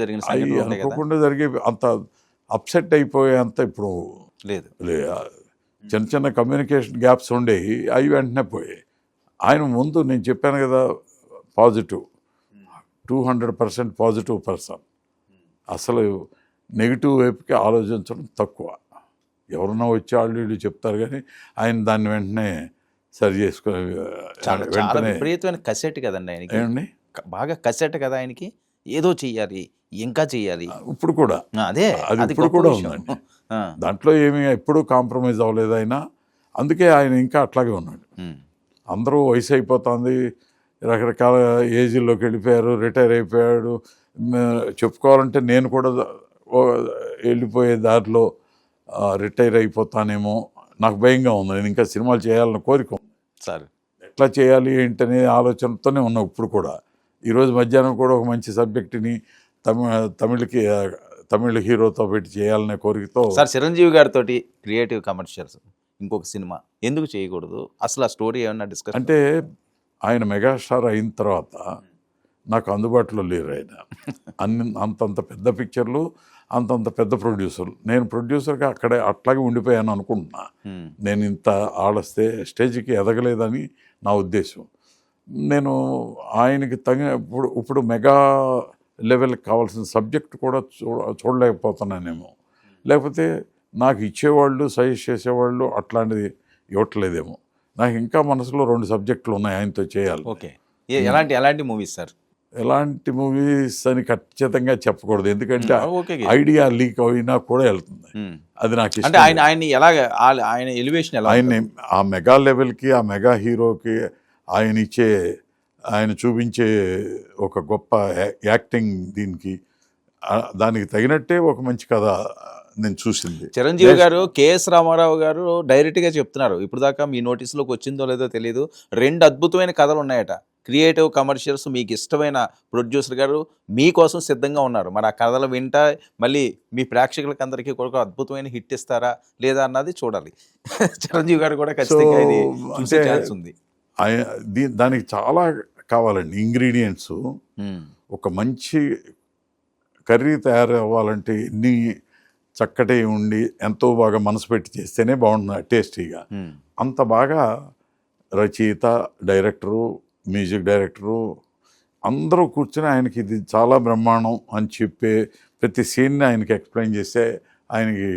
జరిగే అంత అప్సెట్ అయిపోయే అంత ఇప్పుడు లేదు. చిన్న కమ్యూనికేషన్ గ్యాప్స్ ఉండేవి, అవి వెంటనే పోయాయి. ఆయన ముందు నేను చెప్పాను కదా, పాజిటివ్, 200% పాజిటివ్ పర్సన్. అసలు నెగిటివ్ వైపుకి ఆలోచించడం తక్కువ. ఎవరన్నా వచ్చి ఆల్రెడీ చెప్తారు కానీ ఆయన దాన్ని వెంటనే సరి చేసుకుని విపరీతమైన కసెట్ కదండి ఆయనకి. ఏమండి, బాగా కసెట్ కదా ఆయనకి, ఏదో చెయ్యాలి, ఇంకా చెయ్యాలి. ఇప్పుడు కూడా అదే అది ఇప్పుడు కూడా ఉందండి. దాంట్లో ఏమీ ఎప్పుడూ కాంప్రమైజ్ అవ్వలేదు ఆయన. అందుకే ఆయన ఇంకా అట్లాగే ఉన్నాడు. అందరూ వయసు అయిపోతుంది, రకరకాల ఏజ్లోకి వెళ్ళిపోయారు, రిటైర్ అయిపోయాడు. చెప్పుకోవాలంటే నేను కూడా వెళ్ళిపోయే దారిలో రిటైర్ అయిపోతానేమో నాకు భయంగా ఉంది. నేను ఇంకా సినిమాలు చేయాలని కోరిక సార్. ఎట్లా చేయాలి ఏంటనే ఆలోచనతోనే ఉన్నాం ఇప్పుడు కూడా. ఈరోజు మధ్యాహ్నం కూడా ఒక మంచి సబ్జెక్టుని తమిళ హీరోతో పెట్టి చేయాలనే కోరికతో. సార్, చిరంజీవి గారితో క్రియేటివ్ కమర్షియల్స్ ఇంకొక సినిమా ఎందుకు చేయకూడదు? అసలు ఆ స్టోరీ ఏమన్నా డిస్కస్ అంటే ఆయన మెగాస్టార్ అయిన తర్వాత నాకు అందుబాటులో లేరు ఆయన. అంతంత పెద్ద పిక్చర్లు, అంతంత పెద్ద ప్రొడ్యూసర్లు. నేను ప్రొడ్యూసర్గా అక్కడే అట్లాగే ఉండిపోయాను అనుకుంటున్నా. నేను ఇంత స్టేజ్కి ఎదగలేదని నా ఉద్దేశం. నేను ఆయనకి ఇప్పుడు మెగా లెవెల్కి కావాల్సిన సబ్జెక్ట్ కూడా చూడలేకపోతున్నానేమో, లేకపోతే నాకు ఇచ్చేవాళ్ళు సజెస్ట్ చేసేవాళ్ళు అట్లాంటిది ఇవ్వట్లేదేమో. నాకు ఇంకా మనసులో 2 సబ్జెక్టులు ఉన్నాయి ఆయనతో చేయాలి. ఓకే. ఎలాంటి మూవీస్ సార్? ఎలాంటి మూవీస్ అని ఖచ్చితంగా చెప్పకూడదు, ఎందుకంటే ఓకే. ఐడియా లీక్ అయినా కూడా వెళ్తుంది. అది నాకు అంటే ఇష్టం. ఆయన ఎలాగ ఆయన ఎలివేషన్ ఎలా ఆయన్ని ఆ మెగా లెవెల్కి, ఆ మెగా హీరోకి ఆయన చూపించే ఒక గొప్ప యాక్టింగ్ దీనికి దానికి తగినట్టే ఒక మంచి కథ నేను చూసింది. చిరంజీవి గారు కేఎస్ రామారావు గారు డైరెక్ట్గా చెప్తున్నారు, ఇప్పుడు దాకా మీ నోటీసులోకి వచ్చిందో లేదో తెలియదు, 2 అద్భుతమైన కథలు ఉన్నాయట. క్రియేటివ్ కమర్షియల్స్ మీకు ఇష్టమైన ప్రొడ్యూసర్ గారు మీకోసం సిద్ధంగా ఉన్నారు. మరి ఆ కథలు వింటా మళ్ళీ మీ ప్రేక్షకులకి అందరికీ కూడా అద్భుతమైన హిట్ ఇస్తారా లేదా అన్నది చూడాలి. చిరంజీవి గారు కూడా ఖచ్చితంగా ఇది చూసే ఛాన్స్ ఉంది. దానికి చాలా కావాలండి ఇంగ్రీడియంట్స్. ఒక మంచి కర్రీ తయారు అవ్వాలంటే ఎన్ని చక్కటి ఉండి ఎంతో బాగా మనసు పెట్టి చేస్తేనే బాగుంటుంది టేస్టీగా. అంత బాగా రచయిత, డైరెక్టరు, మ్యూజిక్ డైరెక్టరు అందరూ కూర్చొని ఆయనకి ఇది చాలా బ్రహ్మాండం అని చెప్పే ప్రతి సీన్ని ఆయనకి ఎక్స్ప్లెయిన్ చేస్తే ఆయనకి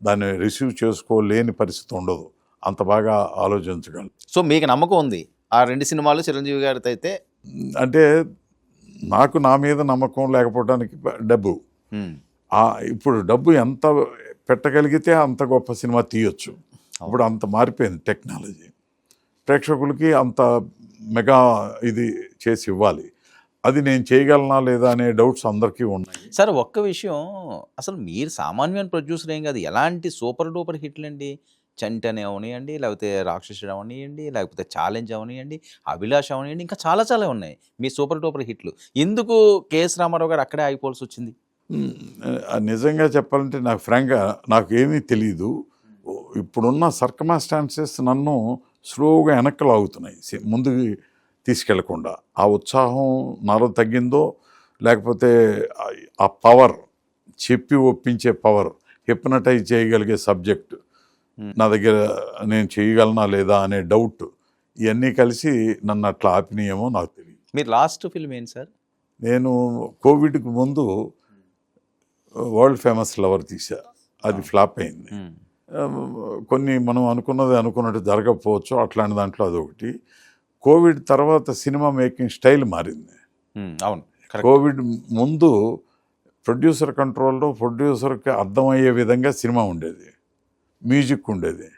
దాన్ని రిసీవ్ చేసుకోలేని పరిస్థితి ఉండదు, అంత బాగా ఆలోచించగలరు. సో మీకు నమ్మకం ఉంది ఆ 2 సినిమాలు చిరంజీవి గారితో అయితే? అంటే నాకు నా మీద నమ్మకం లేకపోవడానికి డబ్బు, ఇప్పుడు డబ్బు ఎంత పెట్టగలిగితే అంత గొప్ప సినిమా తీయొచ్చు. ఇప్పుడు అంత మారిపోయింది టెక్నాలజీ, ప్రేక్షకులకి అంత మెగా ఇది చేసి ఇవ్వాలి. అది నేను చేయగలనా లేదా అనే డౌట్స్ అందరికీ ఉన్నాయి. సార్ ఒక్క విషయం, అసలు మీరు సామాన్యమైన ప్రొడ్యూసర్ ఏం కాదు, ఎలాంటి సూపర్ డూపర్ హిట్లు అండి. చంటనే అవనియండి, లేకపోతే రాక్షసుడు అవనియండి, లేకపోతే ఛాలెంజ్ అవనియండి, అభిలాష్ అవనియండి, ఇంకా చాలా చాలా ఉన్నాయి మీ సూపర్ డూపర్ హిట్లు. ఎందుకు కేఎస్ రామారావు గారు అక్కడే ఆగిపోవాల్సి వచ్చింది? నిజంగా చెప్పాలంటే నాకు ఫ్రాంక్గా నాకు ఏమీ తెలియదు. ఇప్పుడున్న సర్కమాస్టాన్సెస్ నన్ను స్లోగా వెనక్కి లాగుతున్నాయి, ముందుకు తీసుకెళ్లకుండా. ఆ ఉత్సాహం నాలో తగ్గిందో, లేకపోతే ఆ పవర్, చెప్పి ఒప్పించే పవర్, హిప్నటైజ్ చేయగలిగే సబ్జెక్ట్ నా దగ్గర నేను చేయగలనా లేదా అనే డౌట్, ఇవన్నీ కలిసి నన్ను అట్లా ఆపినాయేమో నాకు తెలియదు. మీరు లాస్ట్ ఫిల్మ్ ఏంటి సార్? నేను కోవిడ్కి ముందు వరల్డ్ ఫేమస్ లవర్ తీసా, అది ఫ్లాప్ అయింది. కొన్ని మనం అనుకున్నట్టు జరగకపోవచ్చు, అట్లాంటి దాంట్లో అదొకటి. కోవిడ్ తర్వాత సినిమా మేకింగ్ స్టైల్ మారింది. అవును, కోవిడ్ ముందు ప్రొడ్యూసర్ కంట్రోల్లో ప్రొడ్యూసర్కి అర్థమయ్యే విధంగా సినిమా ఉండేది, మ్యూజిక్ ఉండేది,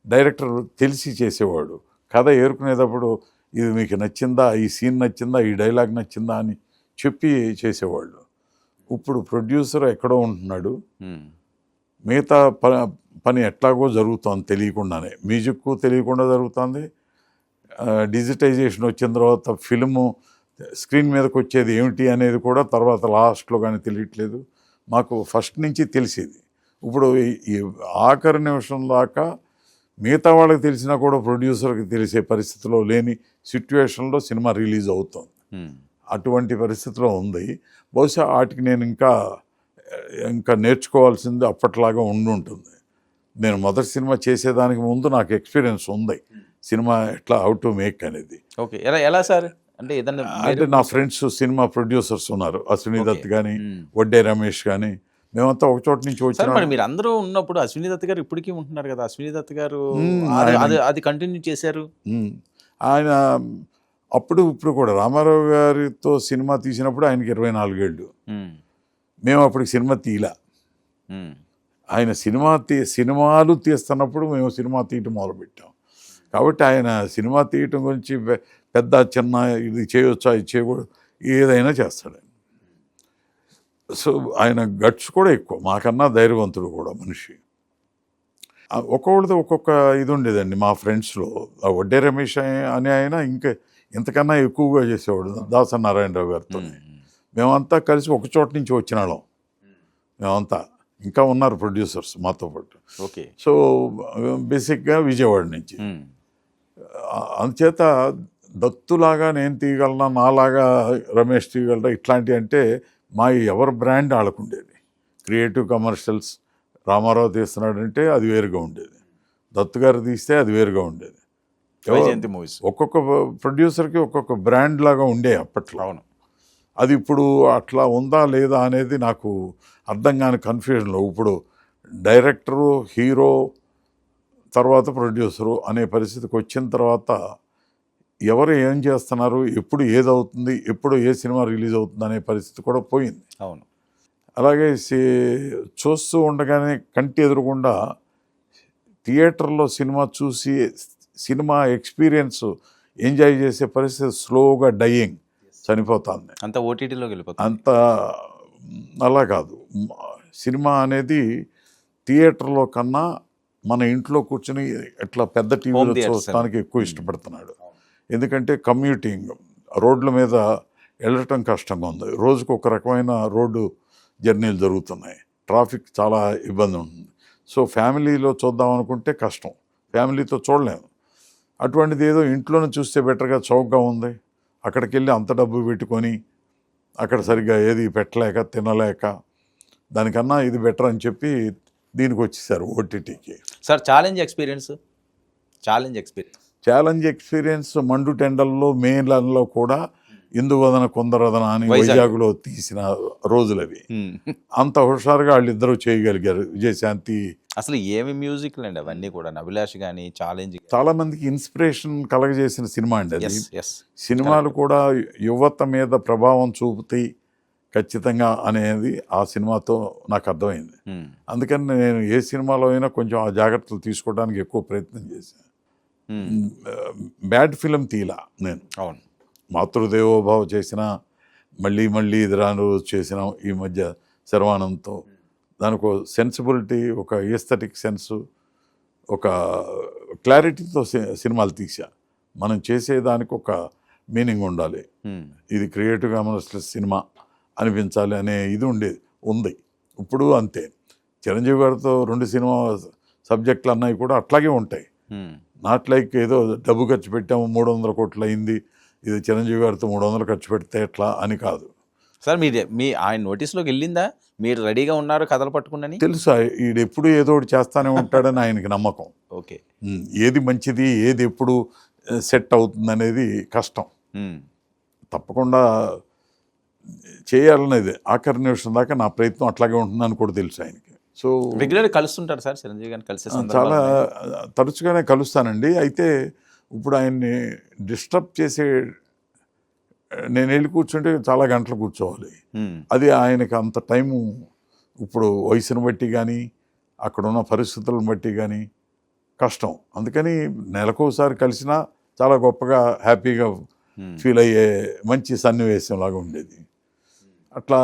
డైరెక్టర్ తెలిసి చేసేవాడు. కథ ఏరుకునేటప్పుడు ఇది మీకు నచ్చిందా, ఈ సీన్ నచ్చిందా, ఈ డైలాగ్ నచ్చిందా అని చెప్పి చేసేవాళ్ళు. ఇప్పుడు ప్రొడ్యూసర్ ఎక్కడో ఉంటున్నాడు, మిగతా పని ఎట్లాగో జరుగుతుంది తెలియకుండానే, మ్యూజిక్ తెలియకుండా జరుగుతుంది. డిజిటైజేషన్ వచ్చిన తర్వాత ఫిల్ము స్క్రీన్ మీదకి వచ్చేది ఏమిటి అనేది కూడా తర్వాత లాస్ట్లో కానీ తెలియట్లేదు. మాకు ఫస్ట్ నుంచి తెలిసేది, ఇప్పుడు ఈ ఆఖరి నిమిషం దాకా మిగతా వాళ్ళకి తెలిసినా కూడా ప్రొడ్యూసర్కి తెలిసే పరిస్థితిలో లేని సిట్యుయేషన్లో సినిమా రిలీజ్ అవుతుంది. అటువంటి పరిస్థితిలో ఉంది. బహుశా వాటికి నేను ఇంకా నేర్చుకోవాల్సింది అప్పట్లాగా ఉంటుంది. నేను మొదటి సినిమా చేసేదానికి ముందు నాకు ఎక్స్పీరియన్స్ ఉంది, సినిమా ఎట్లా హౌ టు మేక్ అనేది. ఓకే, ఎలా సార్? అంటే నా ఫ్రెండ్స్ సినిమా ప్రొడ్యూసర్స్ ఉన్నారు, అశ్విని దత్ కానీ, వడ్డే రమేష్ కానీ, మేమంతా ఒక చోట నుంచి వచ్చాము. మీరు అందరూ ఉన్నప్పుడు అశ్విని దత్ గారు ఇప్పటికీ ఉంటున్నారు కదా, అశ్విని దత్ గారు అది కంటిన్యూ చేశారు. ఆయన అప్పుడు ఇప్పుడు కూడా రామారావు గారితో సినిమా తీసినప్పుడు ఆయనకి 24 ఏళ్ళు, మేము అప్పటికి సినిమా తీయలే. ఆయన సినిమాలు తీస్తున్నప్పుడు మేము సినిమా తీయటం మొదలుపెట్టాం. కాబట్టి ఆయన సినిమా తీయటం గురించి పెద్ద చిన్న ఇది చేయొచ్చా, ఇది చేయకూడదు, ఏదైనా చేస్తాడు. సో ఆయన గట్స్ కూడా ఎక్కువ, మాకన్నా ధైర్యవంతుడు కూడా మనిషి. ఒక్కొక్కడితో ఒక్కొక్క ఇది ఉండేదండి. మా ఫ్రెండ్స్లో వడ్డే రమేష్ అనే ఆయన ఇంకా ఇంతకన్నా ఎక్కువగా చేసేవాడు దాసరి నారాయణరావు గారితో. మేమంతా కలిసి ఒక చోట నుంచి వచ్చిన వాళ్ళం మేమంతా. ఇంకా ఉన్నారు ప్రొడ్యూసర్స్ మాతో పాటు. ఓకే. సో బేసిక్గా విజయవాడ నుంచి. అందుచేత దత్తులాగా నేను తీయగలనా, నాలాగా రమేష్ తీయగలరా, ఇట్లాంటివి అంటే మా ఎవరి బ్రాండ్ వాళ్ళకుండేది. క్రియేటివ్ కమర్షియల్స్ రామారావు తీస్తున్నాడంటే అది వేరుగా ఉండేది, దత్తు గారు తీస్తే అది వేరుగా ఉండేది. వైజయంతి మూవీస్. ఒక్కొక్క ప్రొడ్యూసర్కి ఒక్కొక్క బ్రాండ్ లాగా ఉండే అప్పట్లో. అవును. అది ఇప్పుడు అట్లా ఉందా లేదా అనేది నాకు అర్థం కాని కన్ఫ్యూజన్లో. ఇప్పుడు డైరెక్టరు, హీరో, తర్వాత ప్రొడ్యూసరు అనే పరిస్థితికి వచ్చిన తర్వాత ఎవరు ఏం చేస్తున్నారు, ఎప్పుడు ఏదవుతుంది, ఎప్పుడు ఏ సినిమా రిలీజ్ అవుతుంది అనే పరిస్థితి కూడా పోయింది. అవును. అలాగే చూస్తూ ఉండగానే కంటి ఎదురుగుండా థియేటర్లో సినిమా చూసి సినిమా ఎక్స్పీరియన్స్ ఎంజాయ్ చేసే పరిస్థితి స్లోగా డయింగ్, చనిపోతుంది. అంత ఓటీటీలోకి వెళ్ళిపోతుంది. అంత అలా కాదు. సినిమా అనేది థియేటర్లో కన్నా మన ఇంట్లో కూర్చొని ఇట్లా పెద్ద టీవీలో చూడటానికి ఎక్కువ ఇష్టపడుతున్నాడు. ఎందుకంటే కమ్యూటింగ్, రోడ్ల మీద వెళ్ళటం కష్టంగా ఉంది. రోజుకు ఒక రకమైన రోడ్డు జర్నీలు జరుగుతున్నాయి. ట్రాఫిక్ చాలా ఇబ్బంది ఉంటుంది. సో ఫ్యామిలీలో చూద్దాం అనుకుంటే కష్టం, ఫ్యామిలీతో చూడలేము. అటువంటిది ఏదో ఇంట్లోనే చూస్తే బెటర్గా, చౌకగా ఉంది. అక్కడికి వెళ్ళి అంత డబ్బు పెట్టుకొని అక్కడ సరిగ్గా ఏది పెట్టలేక తినలేక, దానికన్నా ఇది బెటర్ అని చెప్పి దీనికి వచ్చేసారు ఓటీటీకి. సార్ ఛాలెంజ్ ఎక్స్పీరియన్స్ మండు టెండల్లో మేలలో కూడా ఇందువదన కొందరదన అని వైజాగ్లో తీసిన రోజులు అవి. అంత హుషారుగా వాళ్ళిద్దరూ చేయగలిగారు. విజయశాంతి అసలు ఏమి మ్యూజిక్ అండి అవన్నీ కూడా. అభిలాష్ కానీ ఛాలెంజ్ చాలా మందికి ఇన్స్పిరేషన్ కలగజేసిన సినిమా అండి అది. సినిమాలు కూడా యువత మీద ప్రభావం చూపుతాయి ఖచ్చితంగా అనేది ఆ సినిమాతో నాకు అర్థమైంది. అందుకని నేను ఏ సినిమాలో అయినా కొంచెం ఆ జాగ్రత్తలు తీసుకోవడానికి ఎక్కువ ప్రయత్నం చేశాను. బ్యాడ్ ఫిలిం తీలా నేను. అవును. మాతృదేవోభావ చేసిన, మళ్ళీ మళ్ళీ ఇది రాను చేసిన ఈ మధ్య శర్వానంద్తో, దానికి సెన్సిబిలిటీ, ఒక ఎస్థెటిక్ సెన్సు, ఒక క్లారిటీతో సినిమాలు తీసా. మనం చేసేదానికి ఒక మీనింగ్ ఉండాలి, ఇది క్రియేటివ్ కమర్షియల్ సినిమా అనిపించాలి అనే ఇది ఉంది. ఇప్పుడు అంతే. చిరంజీవి గారితో 2 సినిమా సబ్జెక్టులు అన్నవి కూడా అట్లాగే ఉంటాయి. నాట్ లైక్ ఏదో డబ్బు ఖర్చు పెట్టాము 300 కోట్లు అయింది, ఇది చిరంజీవి గారితో 300 ఖర్చు పెడితే ఎట్లా అని కాదు. సార్ మీ ఆయన నోటీస్లోకి వెళ్ళిందా? మీరు రెడీగా ఉన్నారు కథలు పట్టుకుని? తెలుసా, ఈడు ఎప్పుడు ఏదో ఒకటి చేస్తానే ఉంటాడని ఆయనకి నమ్మకం. ఓకే. ఏది మంచిది, ఏది ఎప్పుడు సెట్ అవుతుంది అనేది కష్టం. తప్పకుండా చేయాలనేది ఆఖరి నిమిషం దాకా నా ప్రయత్నం అట్లాగే ఉంటుందని కూడా తెలుసు ఆయనకి. సో రెగ్యులర్గా కలుస్తుంటారు సార్ చిరంజీవి గారిని? కలిసే చాలా తరచుగానే కలుస్తానండి. అయితే ఇప్పుడు ఆయన్ని డిస్టర్బ్ చేసే, నేను వెళ్ళి కూర్చుంటే చాలా గంటలు కూర్చోవాలి. అది ఆయనకి అంత టైము ఇప్పుడు వయసును బట్టి కానీ అక్కడున్న పరిస్థితులను బట్టి కానీ కష్టం. అందుకని నెలకోసారి కలిసినా చాలా గొప్పగా హ్యాపీగా ఫీల్ అయ్యే మంచి సన్నివేశం లాగా ఉండేది. అట్లా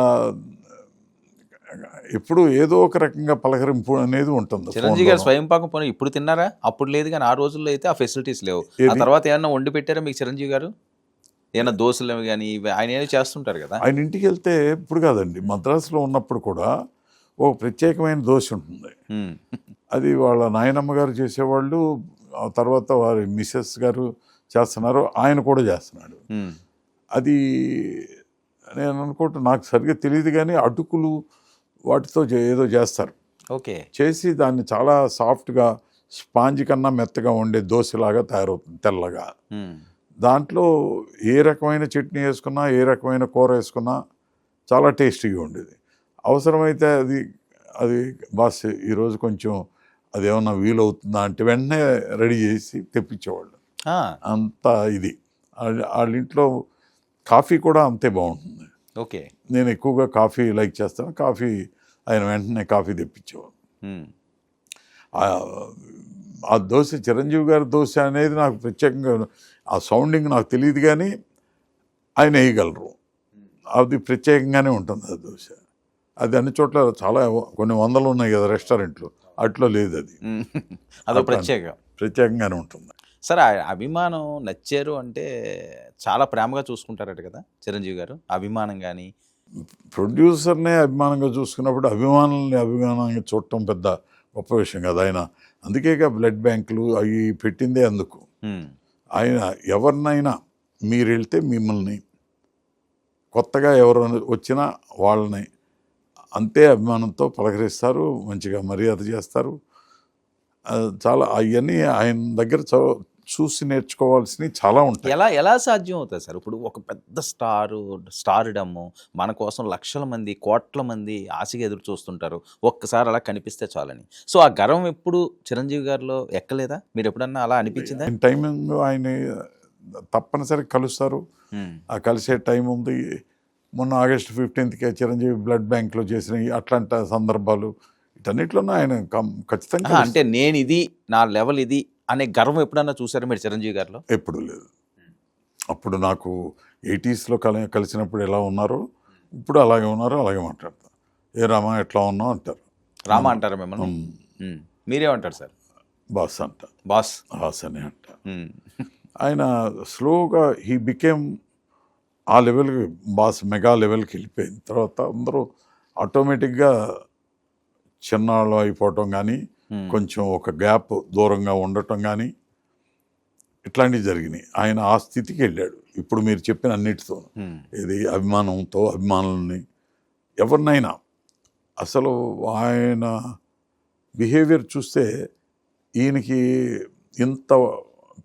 ఎప్పుడు ఏదో ఒక రకంగా పలకరింపు అనేది ఉంటుంది. చిరంజీవి గారు స్వయం పాకం పోనీ ఇప్పుడు తిన్నారా? అప్పుడు లేదు కానీ ఆ రోజుల్లో అయితే ఆ ఫెసిలిటీస్ లేవు. ఆ తర్వాత ఏమన్నా వండి పెట్టారా మీకు చిరంజీవి గారు? ఏమన్నా దోశలు కానీ ఆయన ఏదో చేస్తుంటారు కదా. ఆయన ఇంటికి వెళ్తే ఇప్పుడు కాదండి, మద్రాసులో ఉన్నప్పుడు కూడా ఒక ప్రత్యేకమైన దోశ ఉంటుంది. అది వాళ్ళ నాయనమ్మ గారు చేసేవాళ్ళు, ఆ తర్వాత వారి మిసెస్ గారు చేస్తున్నారు, ఆయన కూడా చేస్తున్నాడు. అది నేను అనుకుంటా, నాకు సరిగ్గా తెలియదు కానీ అటుకులు వాటితో ఏదో చేస్తారు. ఓకే. చేసి దాన్ని చాలా సాఫ్ట్గా, స్పాంజ్ కన్నా మెత్తగా ఉండే దోశలాగా తయారవుతుంది, తెల్లగా. దాంట్లో ఏ రకమైన చట్నీ వేసుకున్నా, ఏ రకమైన కూర వేసుకున్నా చాలా టేస్టీగా ఉండేది. అవసరమైతే అది బాస్ ఈరోజు కొంచెం అదేమన్నా వీలవుతుందా అంటే వెంటనే రెడీ చేసి తెప్పించేవాళ్ళు. అంత ఇది. వాళ్ళ ఇంట్లో కాఫీ కూడా అంతే బాగుంటుంది. ఓకే. నేను ఎక్కువగా కాఫీ లైక్ చేస్తాను. కాఫీ ఆయన వెంటనే కాఫీ తెప్పించేవాడు. ఆ దోశ, చిరంజీవి గారి దోశ అనేది నాకు ప్రత్యేకంగా, ఆ సౌండింగ్ నాకు తెలియదు కానీ ఆయన వేయగలరు. అది ప్రత్యేకంగానే ఉంటుంది ఆ దోశ. అది అన్ని చోట్ల చాలా కొన్ని వందలు ఉన్నాయి కదా రెస్టారెంట్లు, అట్లా లేదు. అది అదో ప్రత్యేకంగానే ఉంటుంది. సార్ అభిమానం నచ్చారు అంటే చాలా ప్రేమగా చూసుకుంటారట కదా చిరంజీవి గారు? అభిమానం కానీ ప్రొడ్యూసర్నే అభిమానంగా చూసుకున్నప్పుడు అభిమానంగా చూడటం పెద్ద గొప్ప విషయం కదా. ఆయన అందుకేగా బ్లడ్ బ్యాంకులు అవి పెట్టిందే అందుకు. ఆయన ఎవరినైనా మీరు వెళ్తే మిమ్మల్ని, కొత్తగా ఎవరు వచ్చినా వాళ్ళని అంతే అభిమానంతో పలకరిస్తారు, మంచిగా మర్యాద చేస్తారు. చాలా అవన్నీ ఆయన దగ్గర చూసి నేర్చుకోవాల్సినవి చాలా ఉంటాయి. ఎలా సాధ్యం అవుతుంది సార్? ఇప్పుడు ఒక పెద్ద స్టార్డమ్ మన కోసం లక్షల మంది కోట్ల మంది ఆశగా ఎదురు చూస్తుంటారు, ఒక్కసారి అలా కనిపిస్తే చాలని. సో ఆ గర్వం ఎప్పుడు చిరంజీవి గారిలో ఎక్కలేదా? మీరు ఎప్పుడన్నా అలా అనిపించిందా? ఆయన టైమింగ్ ఆయన తప్పనిసరిగా కలుస్తారు. ఆ కలిసే టైం ఉంది. మొన్న ఆగస్టు 15కే చిరంజీవి బ్లడ్ బ్యాంక్లో చేసిన అట్లాంటి సందర్భాలు వీటన్నిటిలోనూ ఆయన ఖచ్చితంగా అంటే నేను ఇది, నా లెవెల్ ఇది అనే గర్వం ఎప్పుడన్నా చూసారా మీరు చిరంజీవి గారిలో? ఎప్పుడు లేదు. అప్పుడు నాకు 80sలో కలిసినప్పుడు ఎలా ఉన్నారో ఇప్పుడు అలాగే ఉన్నారు, అలాగే మాట్లాడతారు. ఏ రామా ఎట్లా ఉన్నావు అంటారు. రామా అంటారా మిమ్మల్ని? మీరేమంటారు సార్? బాస్ అంట, బాస్ అని అంట. ఆయన స్లోగా హీ బికేమ్ ఆ లెవెల్కి బాస్, మెగా లెవెల్కి వెళ్ళిపోయిన తర్వాత అందరూ ఆటోమేటిక్గా చిన్నాళ్ళు అయిపోవటం కానీ, కొంచెం ఒక గ్యాప్ దూరంగా ఉండటం కానీ ఇట్లాంటివి జరిగినాయి. ఆయన ఆ స్థితికి వెళ్ళాడు ఇప్పుడు మీరు చెప్పిన అన్నిటితో. ఇది అభిమానంతో అభిమానుల్ని ఎవరినైనా అసలు ఆయన బిహేవియర్ చూస్తే ఈయనకి ఇంత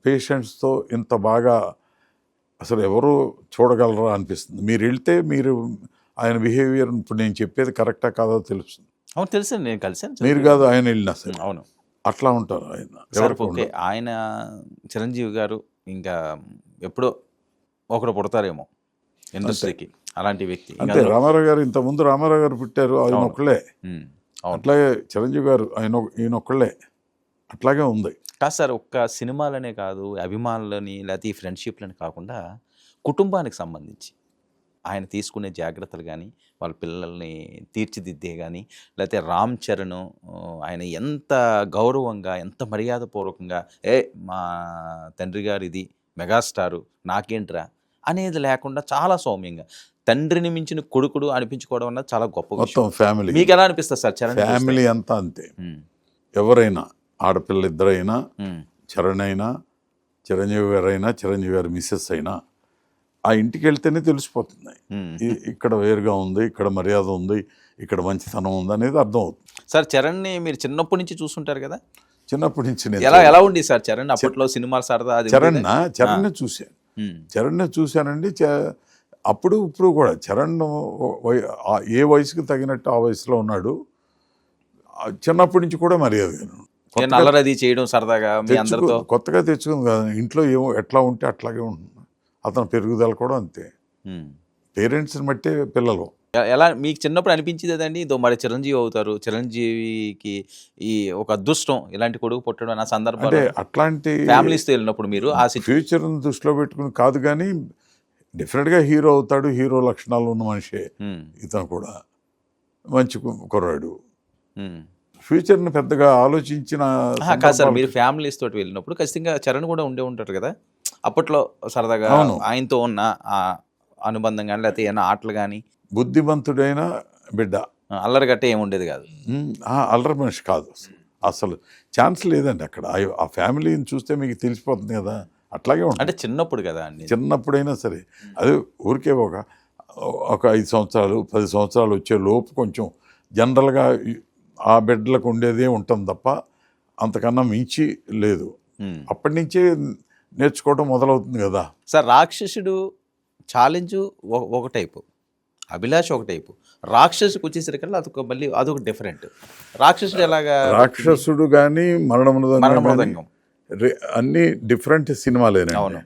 పేషెంట్స్తో ఇంత బాగా అసలు ఎవరు చూడగలరా అనిపిస్తుంది. మీరు వెళ్తే మీరు ఆయన బిహేవియర్ ఇప్పుడు నేను చెప్పేది కరెక్టా కాదో తెలుస్తుంది. అవును తెలుసు, నేను కలిసాను. మీరు కాదు ఆయన వెళ్ళినా సరే అవును అట్లా ఉంటారు ఆయన. ఓకే, ఆయన చిరంజీవి గారు ఇంకా ఎప్పుడో ఒకడు పుడతారేమో ఇండస్ట్రీకి, అలాంటి వ్యక్తి. అంటే రామారావు గారు ఇంతకుముందు రామారావు గారు పుట్టారు, ఆయన ఒక్కళ్ళే. అట్లాగే చిరంజీవి గారు ఈయన ఒక్కళ్ళే. అట్లాగే ఉంది కాదు సార్, ఒక్క సినిమాలనే కాదు, అభిమానులని లేకపోతే ఈ ఫ్రెండ్షిప్లని కాకుండా కుటుంబానికి సంబంధించి ఆయన తీసుకునే జాగ్రత్తలు కానీ, వాళ్ళ పిల్లల్ని తీర్చిదిద్దే కానీ, లేకపోతే రామ్ చరణ్ ఆయన ఎంత గౌరవంగా, ఎంత మర్యాదపూర్వకంగా మా తండ్రి గారు ఇది మెగాస్టారు నాకేంట్రా అనేది లేకుండా చాలా సౌమ్యంగా తండ్రిని మించిన కొడుకుడు అనిపించుకోవడం అన్నది చాలా గొప్ప మొత్తం ఫ్యామిలీ. మీకు ఎలా అనిపిస్తుంది సార్ చరణ్? ఫ్యామిలీ అంతా అంతే. ఎవరైనా ఆడపిల్ల ఇద్దరైనా, చరణ్ అయినా, చిరంజీవి గారు అయినా, చిరంజీవి గారి మిస్సెస్ అయినా ఆ ఇంటికి వెళ్తేనే తెలిసిపోతుంది ఇక్కడ వేరుగా ఉంది, ఇక్కడ మర్యాద ఉంది, ఇక్కడ మంచితనం ఉంది అనేది అర్థం అవుతుంది. సార్ చరణ్ని మీరు చిన్నప్పటి నుంచి చూస్తుంటారు కదా, చిన్నప్పటి నుంచి ఎలా ఉంది సార్ చరణ్ అప్పట్లో సినిమాలు సరదా? చరణ్ని చూశాను, చరణ్ని చూశానండి. అప్పుడు ఇప్పుడు కూడా చరణ్ ఏ వయసుకు తగినట్టు ఆ వయసులో ఉన్నాడు. చిన్నప్పటి నుంచి కూడా మర్యాద అల్లరది చేయడం సరదాగా మీ అందరితో కొత్తగా తెచ్చుకుంది కదా. ఇంట్లో ఏమో ఎట్లా ఉంటే అట్లాగే ఉంటుంది. అతను పెరుగుదల కూడా అంతే. పేరెంట్స్ని బట్టే పిల్లలు. ఎలా మీకు చిన్నప్పుడు అనిపించింది అదండి, ఇదో మరి చిరంజీవి అవుతారు, చిరంజీవికి ఈ ఒక అదృష్టం ఇలాంటి కొడుకు పుట్టడం అన్న సందర్భం అంటే అట్లాంటి ఫ్యామిలీస్తో వెళ్ళినప్పుడు మీరు ఆ ఫ్యూచర్ని దృష్టిలో పెట్టుకుని కాదు, కానీ డెఫినెట్గా హీరో అవుతాడు, హీరో లక్షణాలు ఉన్న మనిషే ఇతను కూడా. మంచి కుర్రాడు. ఫ్యూచర్ని పెద్దగా ఆలోచించిన కాదు సార్, మీరు ఫ్యామిలీస్ తోటి వెళ్ళినప్పుడు ఖచ్చితంగా చరణ్ కూడా ఉండే ఉంటారు కదా అప్పట్లో సరదాగా ఆయనతో ఉన్న అనుబంధం కానీ, లేకపోతే ఏమైనా ఆటలు కానీ. బుద్ధిమంతుడైన బిడ్డ, అల్లరి గట్టే ఏముండేది కాదు, అల్లరి మనిషి కాదు అసలు. ఛాన్స్ లేదండి అక్కడ. ఆ ఫ్యామిలీని చూస్తే మీకు తెలిసిపోతుంది కదా. అట్లాగే ఉంటుంది. అంటే చిన్నప్పుడు కదా అండి, చిన్నప్పుడైనా సరే అది ఊరికే ఒక 5 సంవత్సరాలు 10 సంవత్సరాలు వచ్చే లోపు కొంచెం జనరల్గా ఆ బిడ్డలకు ఉండేదే ఉంటుంది తప్ప అంతకన్నా మించి లేదు. అప్పటి నుంచే నేర్చుకోవడం మొదలవుతుంది కదా సార్. రాక్షసుడు ఛాలెంజ్ ఒక టైపు, అభిలాష్ ఒక టైపు, రాక్షసుకు వచ్చేసరికల్లా అదొక డిఫరెంట్. రాక్షసుడు ఎలాగా? రాక్షసుడు కానీ మరణమృదంగం అన్నీ డిఫరెంట్ సినిమాలేనే. అవును.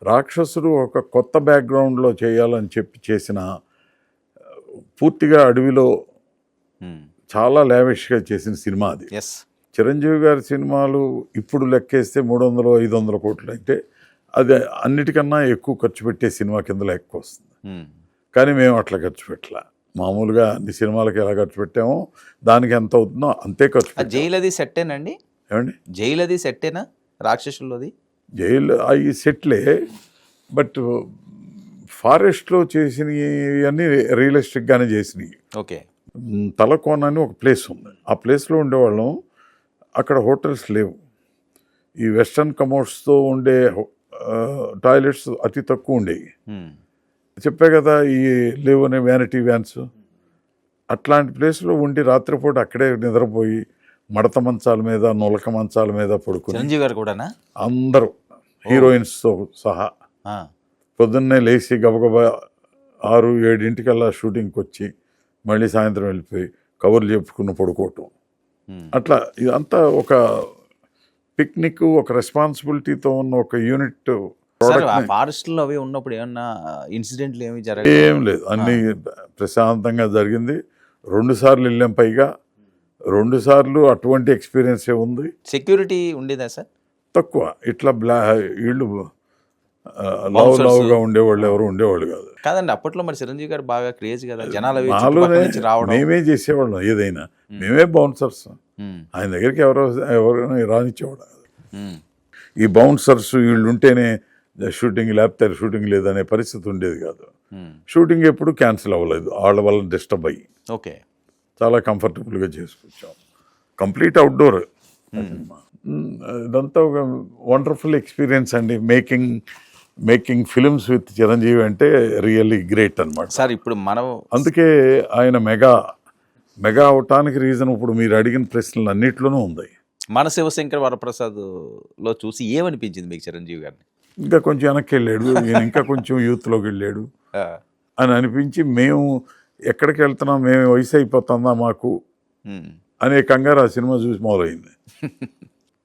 రాక్షసుడు ఒక కొత్త బ్యాక్గ్రౌండ్లో చేయాలని చెప్పి చేసిన, పూర్తిగా అడవిలో చాలా లావిష్గా చేసిన సినిమా అది. చిరంజీవి గారి సినిమాలు ఇప్పుడు లెక్కేస్తే 300-500 కోట్లు అయితే అది అన్నిటికన్నా ఎక్కువ ఖర్చు పెట్టే సినిమా కింద లెక్క వస్తుంది. కానీ మేము అట్లా ఖర్చు పెట్టలే. మామూలుగా అన్ని సినిమాలకి ఎలా ఖర్చు పెట్టామో దానికి ఎంత అవుతుందో అంతే ఖర్చు. జైలు అది సెట్టేనండి? ఏమండి జైలు అది సెట్టేనా రాక్షసుల్లోది? జైలు అవి సెట్లే, బట్ ఫారెస్ట్లో చేసినవి అన్నీ రియలిస్టిక్గానే చేసినవి. ఓకే. తలకోన అని ఒక ప్లేస్ ఉంది. ఆ ప్లేస్లో ఉండేవాళ్ళం. అక్కడ హోటల్స్ లేవు. ఈ వెస్టర్న్ కమోడ్స్తో ఉండే టాయిలెట్స్ అతి తక్కువ ఉండేవి. చెప్పే కదా ఈ లేవు అనే వ్యానిటీ వ్యాన్స్. అట్లాంటి ప్లేస్లో ఉండి రాత్రిపూట అక్కడే నిద్రపోయి మడత మంచాల మీద, నులక మంచాల మీద పడుకుని చిరంజీవి గారు కూడా అందరూ హీరోయిన్స్తో సహా. ఆ, పొద్దున్నే లేచి గబగబా 6-7 షూటింగ్కి వచ్చి మళ్ళీ సాయంత్రం వెళ్ళిపోయి కబుర్లు చెప్పుకుని పడుకోవటం. ఉమ్. అట్లా ఇదంతా ఒక పిక్నిక్, ఒక రెస్పాన్సిబిలిటీతో ఉన్న ఒక యూనిట్ సార్ ఆ ప్రోడక్ట్. ఫారెస్ట్లో అవి ఉన్నప్పుడు ఏమన్నా ఇన్సిడెంట్లు ఏమి జరగదు? ఏం లేదు, అన్నీ ప్రశాంతంగా జరిగింది. 2 సార్లు వెళ్ళాం, పైగా 2 సార్లు అటువంటి ఎక్స్పీరియన్సే ఉంది. సెక్యూరిటీ ఉండేదా సార్? తక్కువ. ఇట్లా వీళ్ళు లవ్గా ఉండేవాళ్ళు ఎవరు ఉండేవాళ్ళు కాదు. కాదండి, అప్పట్లో మరి చిరంజీవి గారు బాగా క్రేజ్ కదా, జనాలు అవి మాలోనే చుట్టుపక్కల నుంచి రావడం. మేమే చేసేవాళ్ళం ఏదైనా, మేమే బౌన్సర్స్. ఉమ్, ఆయన దగ్గరికి ఎవరైనా రానిచ్చేవాడు కాదు. ఉమ్, ఈ బౌన్సర్స్ వీళ్ళు ఉంటేనే షూటింగ్, లేకపోతే షూటింగ్ లేదనే పరిస్థితి ఉండేది కాదు. ఉమ్. షూటింగ్ ఎప్పుడు క్యాన్సిల్ అవ్వలేదు వాళ్ళ వల్ల డిస్టర్బ్ అయ్యి. ఓకే. చాలా కంఫర్టబుల్గా చేసుకొచ్చాం. Complete outdoor. ఇదంతా ఒక వండర్ఫుల్ ఎక్స్పీరియన్స్ అండి. మేకింగ్ ఫిలిమ్స్ విత్ చిరంజీవి అంటే రియల్లీ గ్రేట్ అనమాట. సార్ ఇప్పుడు మనం అందుకే ఆయన మెగా అవటానికి రీజన్ ఇప్పుడు మీరు అడిగిన ప్రశ్నలు అన్నిట్లోనూ ఉంది. మన శివశంకర్ వరప్రసాద్లో చూసి ఏమనిపించింది మీకు చిరంజీవి గారిని? ఇంకా కొంచెం వెనక్కి వెళ్ళాడు ఈయన, ఇంకా కొంచెం యూత్లోకి వెళ్ళాడు ఆ, అని అనిపించి, మేము ఎక్కడికి వెళ్తున్నాం, మేము వయసు అయిపోతుందా మాకు ఉమ్, అనే కంగారు ఆ సినిమా చూసి మొదలైంది.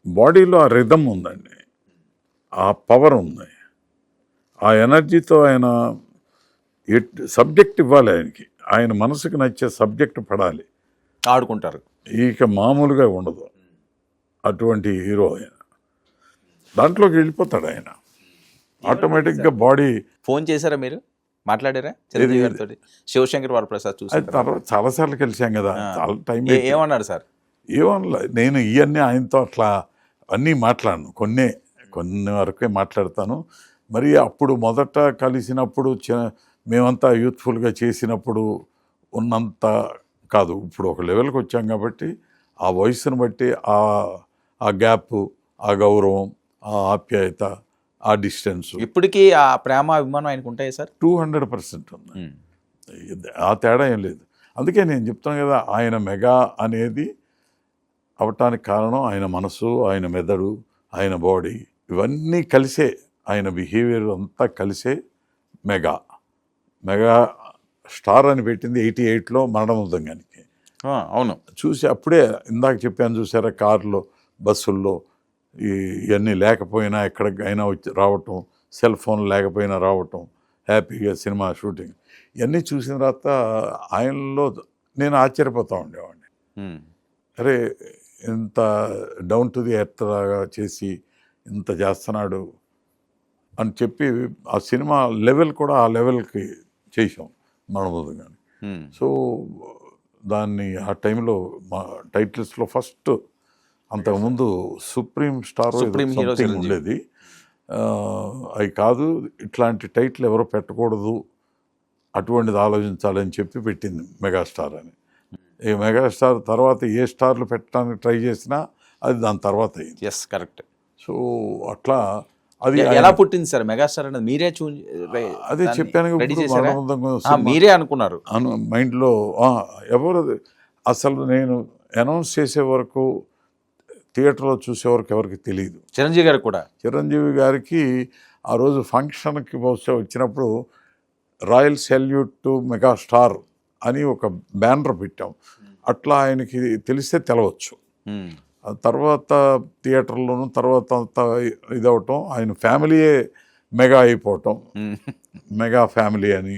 బాడీలో ఆ రిథమ్ ఉందండి, ఆ పవర్ ఉంది, ఆ ఎనర్జీతో ఆయన సబ్జెక్ట్ ఇవ్వాలి ఆయనకి. ఆయన మనసుకు నచ్చే సబ్జెక్ట్ పడాలి, ఆడుకుంటారు. ఇక మామూలుగా ఉండదు. అటువంటి హీరో ఆయన. దాంట్లోకి వెళ్ళిపోతాడు ఆయన ఆటోమేటిక్గా. బాడీ ఫోన్ చేశారా మీరు? మాట్లాడారా చిరంజీవి గారితో? శివశంకర్ వరప్రసాద్ చూసి అది తర్వాత చాలాసార్లు కలిసాం కదా, చాలా టైం. ఏమన్నాడు సార్? ఏమన్నా నేను ఇవన్నీ ఆయనతో అట్లా అన్నీ మాట్లాడను, కొన్ని వరకే మాట్లాడతాను. మరి అప్పుడు మొదట కలిసినప్పుడు మేమంతా యూత్ఫుల్గా చేసినప్పుడు ఉన్నంత కాదు. ఇప్పుడు ఒక లెవెల్కి వచ్చాం కాబట్టి ఆ వయసును బట్టి ఆ గ్యాప్, ఆ గౌరవం, ఆ ఆప్యాయత, ఆ డిస్టెన్స్ ఇప్పటికీ ఆ ప్రేమ అభిమానం ఆయనకు ఉంటాయి సార్? 200% ఉంది. ఆ తేడా ఏం లేదు. అందుకే నేను చెప్తాను కదా, ఆయన మెగా అనేది అవటానికి కారణం ఆయన మనసు, ఆయన మెదడు, ఆయన బాడీ, ఇవన్నీ కలిసే, ఆయన బిహేవియర్ అంతా కలిసే మెగా స్టార్ అని పెట్టింది 88లో మరణమృదంగానికి. అవును, చూసి అప్పుడే ఇందాక చెప్పాను చూసారా, కార్లో బస్సుల్లో ఇవన్నీ లేకపోయినా ఎక్కడికైనా వచ్చి రావటం, సెల్ ఫోన్ లేకపోయినా రావటం, హ్యాపీగా సినిమా షూటింగ్, ఇవన్నీ చూసిన తర్వాత ఆయనలో నేను ఆశ్చర్యపోతూ ఉండేవాడిని. అరే ఇంత డౌన్ టు ది ఎర్త్ లాగా చేసి ఇంత చేస్తున్నాడు అని చెప్పి ఆ సినిమా లెవెల్ కూడా ఆ లెవెల్కి చేసాం మరణమృదంగాన్ని. సో దాన్ని ఆ టైంలో మా టైటిల్స్లో ఫస్ట్, అంతకుముందు సుప్రీం స్టార్ ఉండేది, అవి కాదు, ఇట్లాంటి టైటిల్ ఎవరో పెట్టకూడదు, అటువంటిది ఆలోచించాలని చెప్పి పెట్టింది మెగాస్టార్ అని. ఈ మెగాస్టార్ తర్వాత ఏ స్టార్లు పెట్టడానికి ట్రై చేసినా అది దాని తర్వాత అయింది. Yes, correct. సో అట్లా అది ఎలా పుట్టింది సార్ మెగాస్టార్ అనేది? మీరే అదే చెప్పాను, మీరే అనుకున్నారు మైండ్లో. ఎవరు అసలు నేను అనౌన్స్ చేసే వరకు, థియేటర్లో చూసే వరకు ఎవరికి తెలియదు. చిరంజీవి గారికి కూడా? చిరంజీవి గారికి ఆ రోజు ఫంక్షన్కి బహుశా వచ్చినప్పుడు రాయల్ సెల్యూట్ టు మెగాస్టార్ అని ఒక బ్యానర్ పెట్టాం. అట్లా ఆయనకి తెలిస్తే తెలవచ్చు. తర్వాత థియేటర్లోనూ తర్వాత అంతా ఇదవటం, ఆయన ఫ్యామిలీయే మెగా అయిపోవటం, మెగా ఫ్యామిలీ అని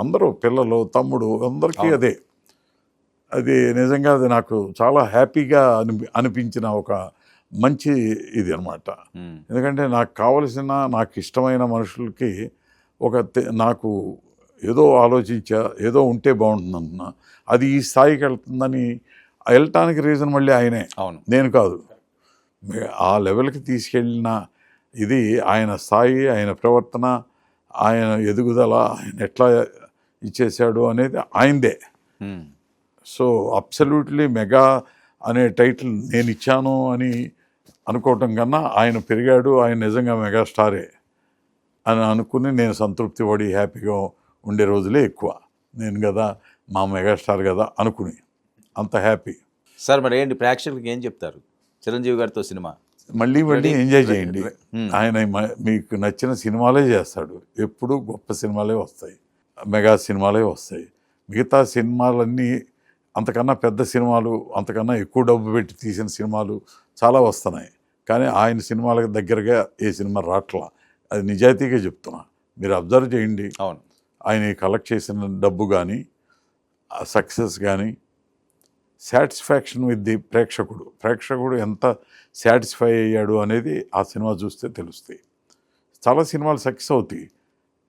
అందరూ, పిల్లలు, తమ్ముడు, అందరికీ అది నిజంగా అది నాకు చాలా హ్యాపీగా అనిపించిన ఒక మంచి ఇది అనమాట. ఎందుకంటే నాకు కావలసిన, నాకు ఇష్టమైన మనుషులకి నాకు ఏదో ఆలోచించా, ఏదో ఉంటే బాగుంటుందన్నా, అది ఈ స్థాయికి వెళ్తుందని వెళ్ళటానికి రీజన్ మళ్ళీ ఆయనే, నేను కాదు. ఆ లెవెల్కి తీసుకెళ్ళిన ఇది ఆయన స్థాయి, ఆయన ప్రవర్తన, ఆయన ఎదుగుదల, ఆయన ఎట్లా ఇచ్చేసాడు అనేది ఆయనదే. సో అబ్సల్యూట్లీ మెగా అనే టైటిల్ నేను ఇచ్చాను అని అనుకోవటం కన్నా ఆయన పెరిగాడు, ఆయన నిజంగా మెగాస్టారే అని అనుకుని నేను సంతృప్తి పడి హ్యాపీగా ఉండే రోజులే ఎక్కువ. నేను కదా మా మెగాస్టార్ కదా అనుకుని అంత హ్యాపీ. సార్ మరి ఏంటి ప్రేక్షకులకి ఏం చెప్తారు చిరంజీవి గారితో సినిమా? మళ్ళీ మళ్ళీ Ready? ఎంజాయ్ చేయండి. Hmm. ఆయన మీకు నచ్చిన సినిమాలే చేస్తాడు. ఎప్పుడూ గొప్ప సినిమాలే వస్తాయి, మెగా సినిమాలే వస్తాయి. మిగతా సినిమాలన్నీ అంతకన్నా పెద్ద సినిమాలు, అంతకన్నా ఎక్కువ డబ్బు పెట్టి తీసిన సినిమాలు చాలా వస్తున్నాయి. కానీ ఆయన సినిమాలకు దగ్గరగా ఏ సినిమా రాట్లా. అది నిజాయితీగా చెప్తున్నా. మీరు అబ్జర్వ్ చేయండి. అవును. ఆయన కలెక్ట్ చేసిన డబ్బు కానీ, సక్సెస్ కానీ, సాటిస్ఫాక్షన్ విత్ ది ప్రేక్షకుడు ఎంత సాటిస్ఫై అయ్యాడు అనేది ఆ సినిమా చూస్తే తెలుస్తాయి. చాలా సినిమాలు సక్సెస్ అవుతాయి.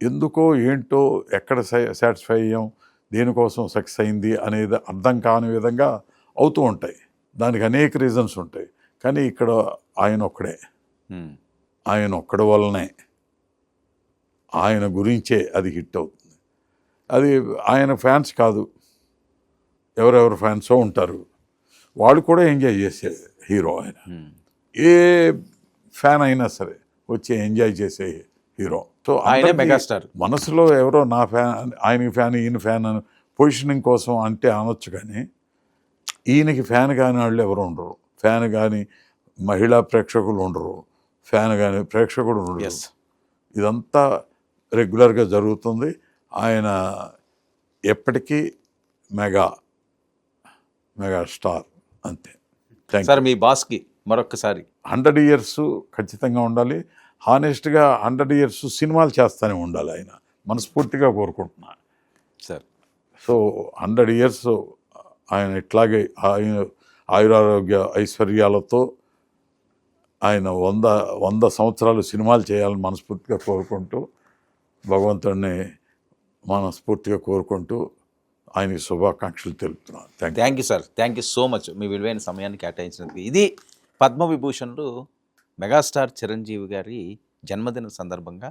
ఎందుకో ఏంటో ఎక్కడ సాటిస్ఫై అయ్యాం, దేనికోసం సక్సెస్ అయింది అనేది అర్థం కాని విధంగా అవుతూ ఉంటాయి. దానికి అనేక రీజన్స్ ఉంటాయి. కానీ ఇక్కడ ఆయన ఒక్కడే, Hmm. ఆయన ఒక్కడి వల్లనే, ఆయన గురించే అది హిట్ అవుతుంది. అది ఆయన ఫ్యాన్స్ కాదు, ఎవరెవరు ఫ్యాన్సో ఉంటారు, వాళ్ళు కూడా ఎంజాయ్ చేసే హీరో ఆయన. Hmm. ఏ ఫ్యాన్ అయినా సరే వచ్చి ఎంజాయ్ చేసే హీరో. సో ఆయనే అందరికీ మెగాస్టార్. మనసులో ఎవరో నా ఫ్యాన్, ఆయన ఫ్యాన్, ఈయన ఫ్యాన్ అని పొజిషనింగ్ కోసం అంటే అనొచ్చు. కానీ ఈయనకి ఫ్యాన్ కాని వాళ్ళు ఎవరు ఉండరు. ఫ్యాన్ కానీ మహిళా ప్రేక్షకులు ఉండరు, ఫ్యాన్ కానీ ప్రేక్షకుడు ఉండరు. ఎస్. ఇదంతా రెగ్యులర్గా జరుగుతుంది. ఆయన ఎప్పటికీ మెగా స్టార్ అంతే. థ్యాంక్ సార్ మీ బాస్కి మరొక్కసారి 100 years ఖచ్చితంగా ఉండాలి. హానెస్ట్గా 100 years సినిమాలు చేస్తూనే ఉండాలి ఆయన, మనస్ఫూర్తిగా కోరుకుంటున్నా. సార్. సో 100 years ఆయన ఇట్లాగే ఆయురారోగ్య ఐశ్వర్యాలతో ఆయన 100 సంవత్సరాలు సినిమాలు చేయాలని మనస్ఫూర్తిగా కోరుకుంటూ, భగవంతుడిని మనస్ఫూర్తిగా కోరుకుంటూ ఆయనకి శుభాకాంక్షలు తెలుపుతున్నాను. Thank you sir. Thank you so much మీ విలువైన సమయాన్ని కేటాయించినందుకు. ఇది పద్మవిభూషణ్లు మెగాస్టార్ చిరంజీవి గారి జన్మదిన సందర్భంగా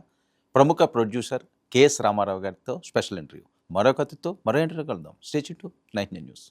ప్రముఖ ప్రొడ్యూసర్ కెఎస్ రామారావు గారితో స్పెషల్ ఇంటర్వ్యూ. మరొక అతిథితో మరో ఇంటర్వ్యూ కలుద్దాం. Stay tune to 99 news.